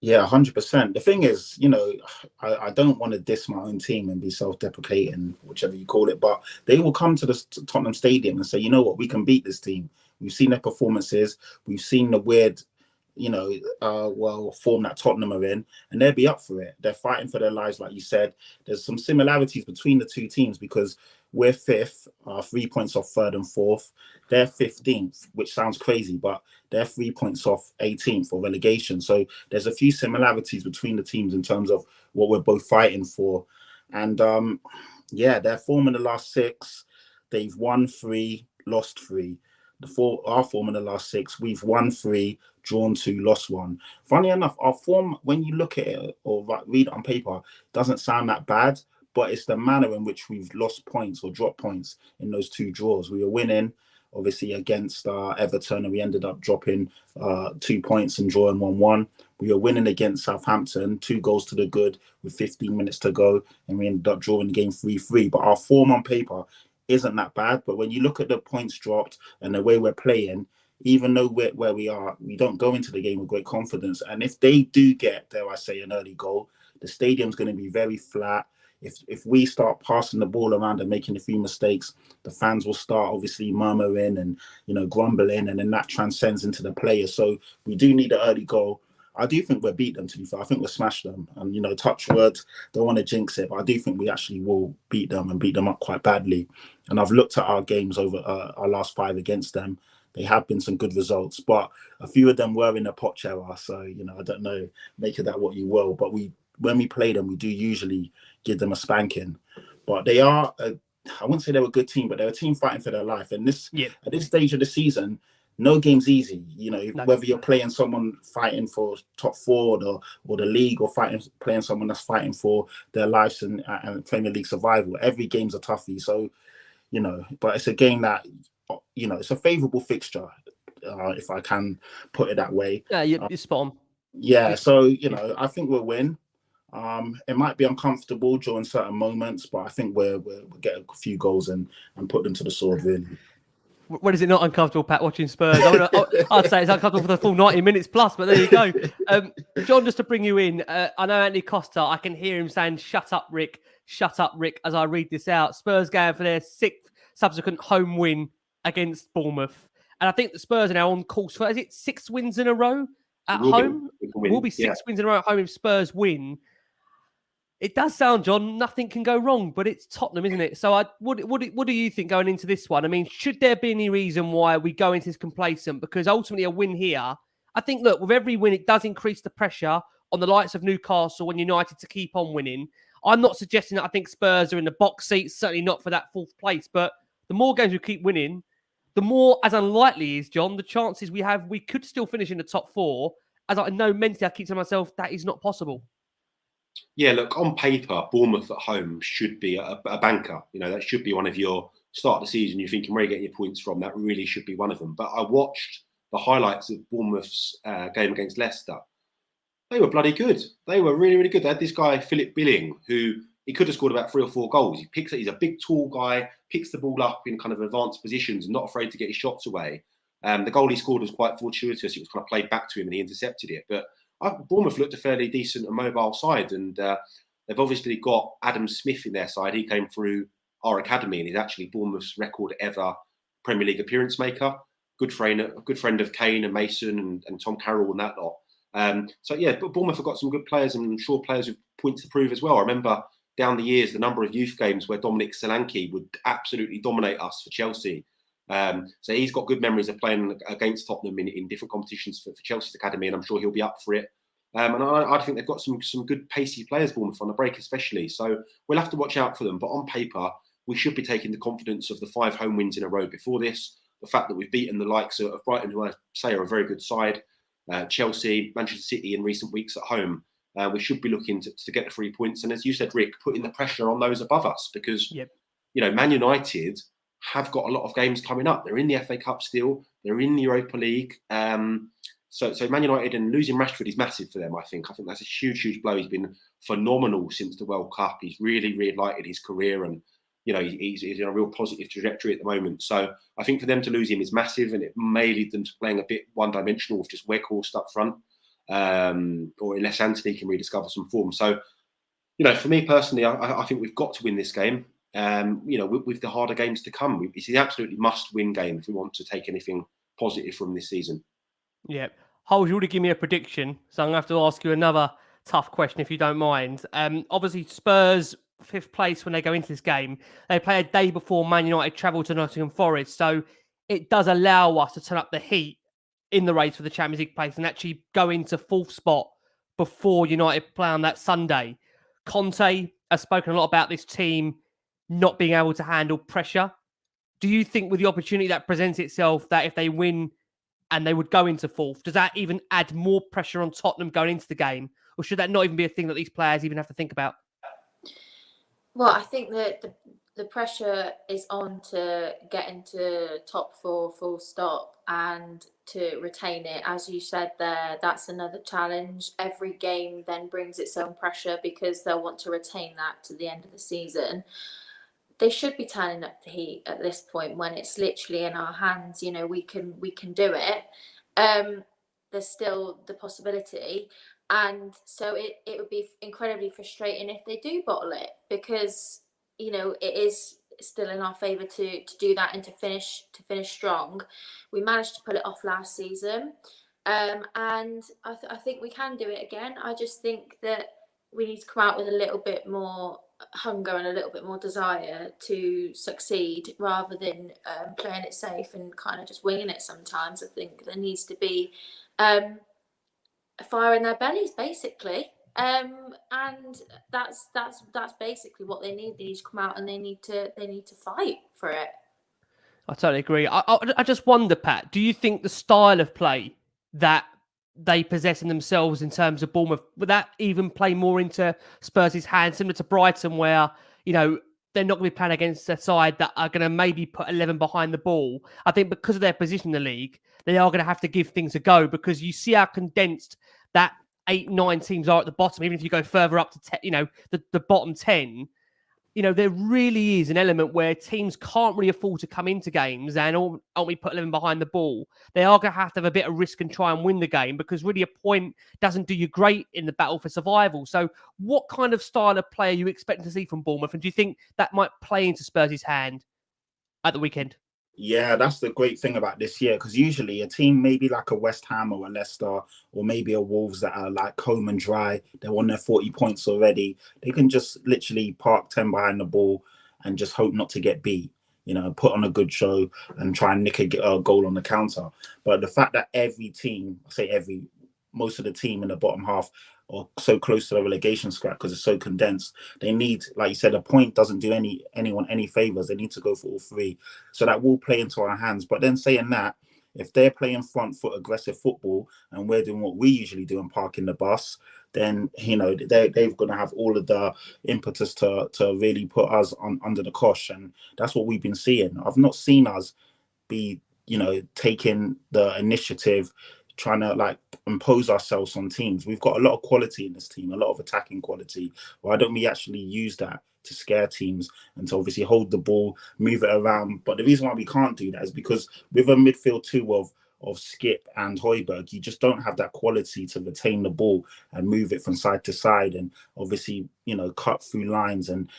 Yeah, 100%. The thing is, you know, I don't want to diss my own team and be self-deprecating, whichever you call it, but they will come to the Tottenham Stadium and say, you know what, we can beat this team. We've seen their performances. We've seen the weird, you know, form that Tottenham are in, and they'll be up for it. They're fighting for their lives, like you said. There's some similarities between the two teams because we're 5th, 3 points off 3rd and 4th. They're 15th, which sounds crazy, but they're 3 points off 18th for relegation. So there's a few similarities between the teams in terms of what we're both fighting for. And yeah, their form in the last 6, they've won 3, lost 3. Our form in the last 6, we've won 3, drawn 2, lost 1. Funny enough, our form, when you look at it or read it on paper, doesn't sound that bad, but it's the manner in which we've lost points or dropped points in those 2 draws. We were winning, obviously, against Everton, and we ended up dropping 2 points and drawing 1-1. We were winning against Southampton, 2 goals to the good with 15 minutes to go, and we ended up drawing the game 3-3. But our form on paper isn't that bad. But when you look at the points dropped and the way we're playing, even though we're where we are, we don't go into the game with great confidence. And if they do get, dare I say, an early goal, the stadium's going to be very flat. If we start passing the ball around and making a few mistakes, the fans will start obviously murmuring and, you know, grumbling, and then that transcends into the players. So we do need an early goal. I do think we'll beat them, to be fair. I think we'll smash them. And, you know, touch words, don't want to jinx it, but I do think we actually will beat them and beat them up quite badly. And I've looked at our games over our last 5 against them. They have been some good results, but a few of them were in a pot era. So, you know, I don't know, make of that what you will. But when we play them, we do usually give them a spanking. But they are, I wouldn't say they're a good team, but they're a team fighting for their life. And at this stage of the season, no game's easy. You know, whether you're playing someone fighting for top 4 or the league, or playing someone that's fighting for their lives and Premier League survival, every game's a toughie. So, you know, but it's a game that, it's a favourable fixture, if I can put it that way. Yeah, you're spot on. Yeah, so I think we'll win. It might be uncomfortable during certain moments, but I think we'll get a few goals and put them to the sword, really. When is it not uncomfortable, Pat, watching Spurs? I'd say it's uncomfortable for the full 90 minutes plus, but there you go. John, just to bring you in, I know Anthony Costa, I can hear him saying, shut up, Rick, as I read this out. Spurs going for their 6th subsequent home win against Bournemouth. And I think the Spurs are now on course for, is it 6 wins in a row at home? It will be 6 wins in a row at home if Spurs win. It does sound, John, nothing can go wrong, but it's Tottenham, isn't it? So what do you think going into this one? I mean, should there be any reason why we go into this complacent? Because ultimately a win here, I think, look, with every win, it does increase the pressure on the likes of Newcastle and United to keep on winning. I'm not suggesting that I think Spurs are in the box seats, certainly not for that 4th place, but the more games we keep winning, the more, as unlikely is, John, the chances we have, we could still finish in the top 4. As I know mentally, I keep telling myself that is not possible. Yeah, look, on paper, Bournemouth at home should be a banker. That should be one of your start of the season. You're thinking, where are you getting your points from? That really should be one of them. But I watched the highlights of Bournemouth's game against Leicester. They were bloody good. They were really, really good. They had this guy, Philip Billing, who he could have scored about 3 or 4 goals. He's a big, tall guy, picks the ball up in kind of advanced positions and not afraid to get his shots away. The goal he scored was quite fortuitous. It was kind of played back to him and he intercepted it. But Bournemouth looked a fairly decent and mobile side, and they've obviously got Adam Smith in their side. He came through our academy and he's actually Bournemouth's record ever Premier League appearance maker. Good friend of Kane and Mason and Tom Carroll and that lot. But Bournemouth have got some good players, and I'm sure players with points to prove as well. I remember down the years the number of youth games where Dominic Solanke would absolutely dominate us for Chelsea. So he's got good memories of playing against Tottenham in different competitions for Chelsea's academy, and I'm sure he'll be up for it. And I think they've got some good pacey players, Bournemouth, on the break especially. So we'll have to watch out for them. But on paper, we should be taking the confidence of the 5 home wins in a row before this. The fact that we've beaten the likes of Brighton, who I say are a very good side, Chelsea, Manchester City in recent weeks at home. We should be looking to get the 3 points. And as you said, Rick, putting the pressure on those above us because, Man United have got a lot of games coming up. They're in the FA Cup still. They're in the Europa League. So Man United, and losing Rashford is massive for them, I think. I think that's a huge, huge blow. He's been phenomenal since the World Cup. He's really reignite his career, and he's in a real positive trajectory at the moment. So I think for them to lose him is massive, and it may lead them to playing a bit one-dimensional with just Weghorst up front, or unless Anthony can rediscover some form. So, for me personally, I think we've got to win this game. With the harder games to come, it's an absolutely must-win game if we want to take anything positive from this season. Yeah. Holes, you already give me a prediction, so I'm going to have to ask you another tough question if you don't mind. Obviously, Spurs, 5th place when they go into this game. They play a day before Man United travel to Nottingham Forest, so it does allow us to turn up the heat in the race for the Champions League place and actually go into 4th spot before United play on that Sunday. Conte has spoken a lot about this team not being able to handle pressure. Do you think with the opportunity that presents itself that if they win and they would go into 4th, does that even add more pressure on Tottenham going into the game? Or should that not even be a thing that these players even have to think about? Well, I think that the pressure is on to get into top 4 full stop and to retain it. As you said there, that's another challenge. Every game then brings its own pressure because they'll want to retain that to the end of the season. They should be turning up the heat at this point when it's literally in our hands. We can do it. There's still the possibility. And so it would be incredibly frustrating if they do bottle it because, it is still in our favour to do that and to finish strong. We managed to pull it off last season. And I think we can do it again. I just think that we need to come out with a little bit more hunger and a little bit more desire to succeed rather than playing it safe and kind of just winging it sometimes. I think there needs to be a fire in their bellies, basically. And that's basically what they need. They need to come out and they need to fight for it. I totally agree. I just wonder, Pat, do you think the style of play that they possess in themselves in terms of Bournemouth, would that even play more into Spurs' hands, similar to Brighton, where, they're not going to be playing against a side that are going to maybe put 11 behind the ball. I think because of their position in the league, they are going to have to give things a go, because you see how condensed that 8-9 teams are at the bottom. Even if you go further up to the bottom 10, there really is an element where teams can't really afford to come into games and only put 11 behind the ball. They are going to have a bit of risk and try and win the game, because really a point doesn't do you great in the battle for survival. So what kind of style of play are you expecting to see from Bournemouth? And do you think that might play into Spurs' hand at the weekend? Yeah, that's the great thing about this year, because usually a team maybe like a West Ham or a Leicester or maybe a Wolves that are like home and dry, they're on their 40 points already, they can just literally park 10 behind the ball and just hope not to get beat, put on a good show and try and nick a goal on the counter. But the fact that every team, most of the team in the bottom half are so close to the relegation scrap because it's so condensed, they need, like you said, a point doesn't do anyone any favors. They need to go for all three. So that will play into our hands. But then saying that, if they're playing front foot aggressive football and we're doing what we usually do and parking the bus, then they've going to have all of the impetus to really put us under the cosh. And that's what we've been seeing. I've not seen us be taking the initiative, trying to impose ourselves on teams. We've got a lot of quality in this team, a lot of attacking quality. Why don't we actually use that to scare teams and to obviously hold the ball, move it around? But the reason why we can't do that is because with a midfield two of Skip and Højbjerg, you just don't have that quality to retain the ball and move it from side to side, and obviously cut through lines and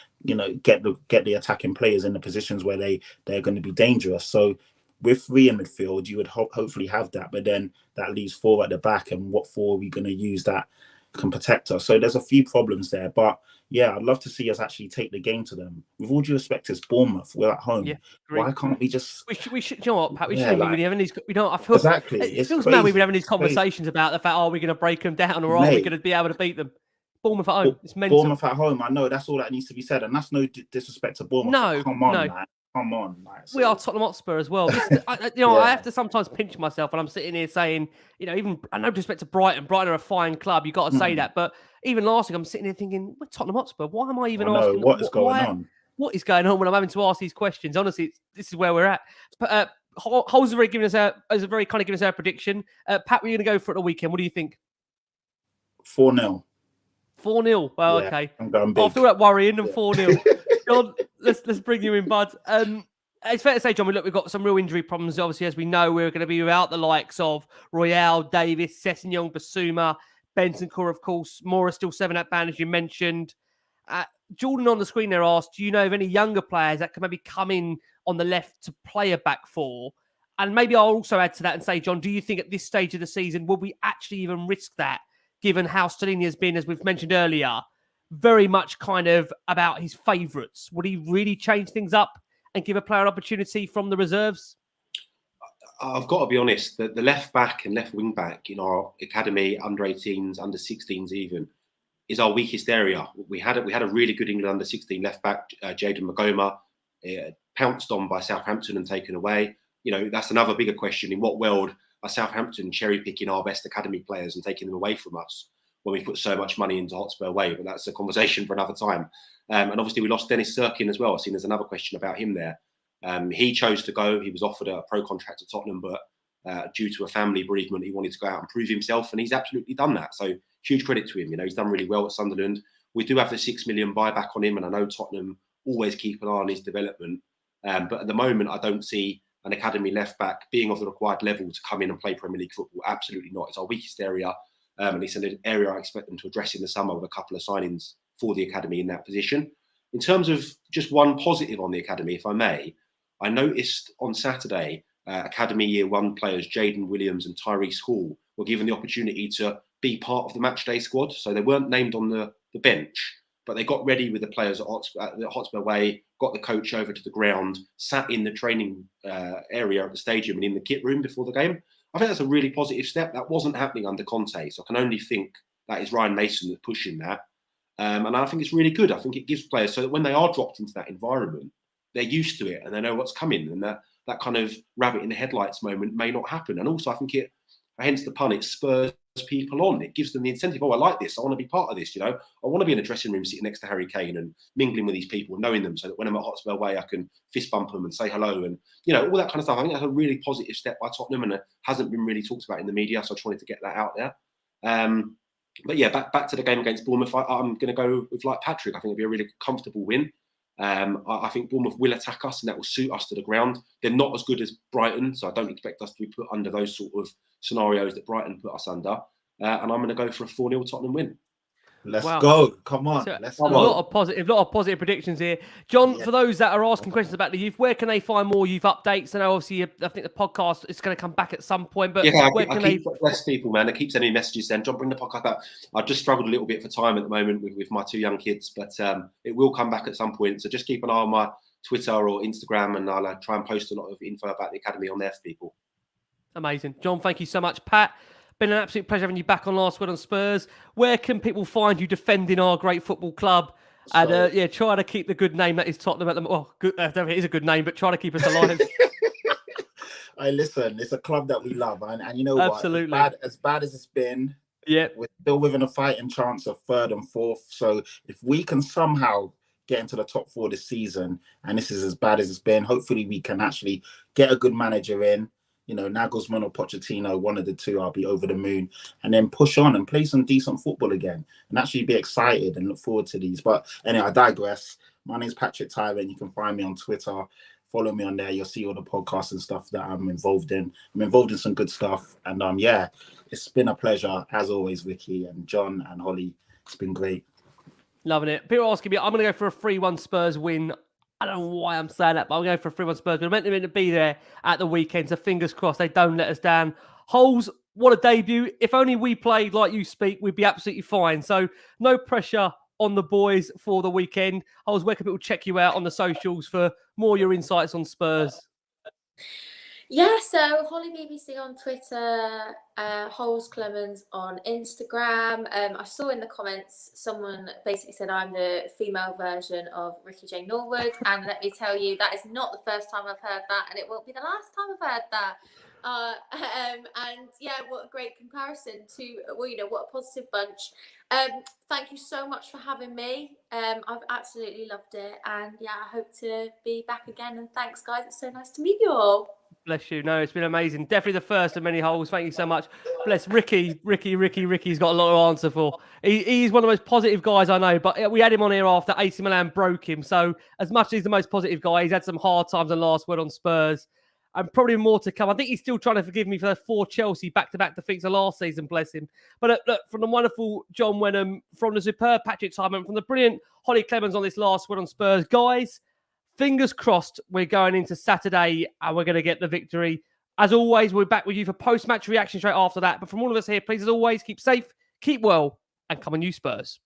get the attacking players in the positions where they're going to be dangerous. So with three in midfield, you would hopefully have that, but then that leaves four at the back, and what four are we going to use that can protect us? So there's a few problems there, but yeah, I'd love to see us actually take the game to them. With all due respect, it's Bournemouth, we're at home. Yeah, why can't we just? We should. You know what, Pat? We shouldn't be having these. I feel exactly. It feels mad we've been having these conversations about the fact, are we going to break them down, or are we going to be able to beat them? Bournemouth at home. It's mental. Bournemouth at home. I know that's all that needs to be said, and that's no disrespect to Bournemouth. No, come on, man. Come on, so. We are Tottenham Hotspur as well. I have to sometimes pinch myself when I'm sitting here saying, even I no disrespect to Brighton. Brighton are a fine club. You got to say that. But even last week, I'm sitting here thinking, we're Tottenham Hotspur. Why am I even asking? What is going on? What is going on when I'm having to ask these questions? Honestly, this is where we're at. But Hol's already given us our prediction. Pat, we're going to go for it the weekend. What do you think? 4-0. 4-0. Well, yeah, okay. I'm going big. After that worrying and 4-0. John, let's bring you in, bud. It's fair to say, John, we've got some real injury problems. Obviously, as we know, we're going to be without the likes of Royale, Davis, Sessegnon, Basuma, Bentancur, of course. Moura still 7 at band, as you mentioned. Jordan on the screen there asked, do you know of any younger players that can maybe come in on the left to play a back four? And maybe I'll also add to that and say, John, do you think at this stage of the season, will we actually even risk that, given how Stellini has been, as we've mentioned earlier, very much kind of about his favourites? Would he really change things up and give a player an opportunity from the reserves? I've got to be honest, the left back and left wing back in our academy, under 18s, under 16s even, is our weakest area. We had a really good England under 16 left back, Jayden Magoma, pounced on by Southampton and taken away. That's another bigger question. In what world are Southampton cherry picking our best academy players and taking them away from us when we put so much money into Hotspur Way? But that's a conversation for another time. And obviously we lost Dennis Sirkin as well. I've seen there's another question about him there. He chose to go. He was offered a pro contract at Tottenham, but due to a family bereavement, he wanted to go out and prove himself, and he's absolutely done that. So huge credit to him. He's done really well at Sunderland. We do have the 6 million buyback on him, and I know Tottenham always keep an eye on his development. But at the moment, I don't see an academy left back being of the required level to come in and play Premier League football. Absolutely not. It's our weakest area. And it's an area I expect them to address in the summer with a couple of signings for the academy in that position. In terms of just one positive on the academy, if I may, I noticed on Saturday, Academy Year 1 players Jaden Williams and Tyrese Hall were given the opportunity to be part of the matchday squad. So they weren't named on the bench, but they got ready with the players at Hotspur Way, got the coach over to the ground, sat in the training area at the stadium and in the kit room before the game. I think that's a really positive step. That wasn't happening under Conte. So I can only think that is Ryan Mason that's pushing that. And I think it's really good. I think it gives players so that when they are dropped into that environment, they're used to it and they know what's coming, and that kind of rabbit in the headlights moment may not happen. And also I think hence the pun, it spurs people on. It gives them the incentive. Oh, I like this. I want to be part of this. You know, I want to be in a dressing room sitting next to Harry Kane and mingling with these people and knowing them, so that when I'm at Hotspur Way, I can fist bump them and say hello and, you know, all that kind of stuff. I think that's a really positive step by Tottenham, and it hasn't been really talked about in the media. So I just wanted to get that out there. But yeah, back to the game against Bournemouth. I'm going to go with like Patrick. I think it'll be a really comfortable win. I think Bournemouth will attack us, and that will suit us to the ground. They're not as good as Brighton, so I don't expect us to be put under those sort of scenarios that Brighton put us under. And I'm going to go for a 4-0 Tottenham win. Let's go. Come on. Let's go. A lot of positive predictions here. John, for those that are asking questions about the youth, where can they find more youth updates? And obviously, I think the podcast is going to come back at some point. But where can they? Bless people, man. They keep sending me messages saying, John, bring the podcast back. I've just struggled a little bit for time at the moment with my 2 young kids, but it will come back at some point. So just keep an eye on my Twitter or Instagram, and I'll try and post a lot of info about the academy on there for people. Amazing. John, thank you so much. Pat, been an absolute pleasure having you back on Last Word on Spurs. Where can people find you defending our great football club? And try to keep the good name that is Tottenham at the moment. Well, good, it is a good name, but try to keep us alive. Hey, listen, it's a club that we love, and you know Absolutely. what? As bad as it's been, we're still within a fighting chance of 3rd and 4th. So if we can somehow get into the top 4 this season, and this is as bad as it's been, hopefully we can actually get a good manager in. You know, Nagelsmann or Pochettino, one of the two, I'll be over the moon, and then push on and play some decent football again and actually be excited and look forward to these. But anyway, I digress. My name's Patrick Tyrant. You can find me on Twitter. Follow me on there. You'll see all the podcasts and stuff that I'm involved in. I'm involved in some good stuff. And it's been a pleasure, as always, Vicky and John and Holly. It's been great. Loving it. People are asking me, I'm going to go for a 3-1 Spurs win. I don't know why I'm saying that, but I'm going for a 3-1 Spurs. We're meant to be there at the weekend, so fingers crossed they don't let us down. Holes, what a debut. If only we played like you speak, we'd be absolutely fine. So no pressure on the boys for the weekend. Holes, where can people check you out on the socials for more of your insights on Spurs? Yeah, so Holly BBC on Twitter, Holly Clemens on Instagram. I saw in the comments someone basically said I'm the female version of Ricky J. Norwood, and let me tell you, that is not the first time I've heard that, and it won't be the last time I've heard that. And yeah, what a great comparison to, well, you know, what a positive bunch. Thank you so much for having me. I've absolutely loved it, and yeah, I hope to be back again. And thanks, guys. It's so nice to meet you all. Bless you. No, it's been amazing. Definitely the first of many Holes. Thank you so much. Bless Ricky. Ricky's got a lot to answer for. He's one of the most positive guys I know, but we had him on here after AC Milan broke him. So as much as he's the most positive guy, he's had some hard times on Last Word on Spurs. And probably more to come. I think he's still trying to forgive me for the 4 Chelsea back-to-back defeats of last season, bless him. But look, from the wonderful John Wenham, from the superb Patrick Tyrant, from the brilliant Holly Clemens on this Last Word on Spurs, guys, fingers crossed we're going into Saturday and we're going to get the victory. As always, we're back with you for post-match reaction straight after that. But from all of us here, please, as always, keep safe, keep well, and come on, you Spurs.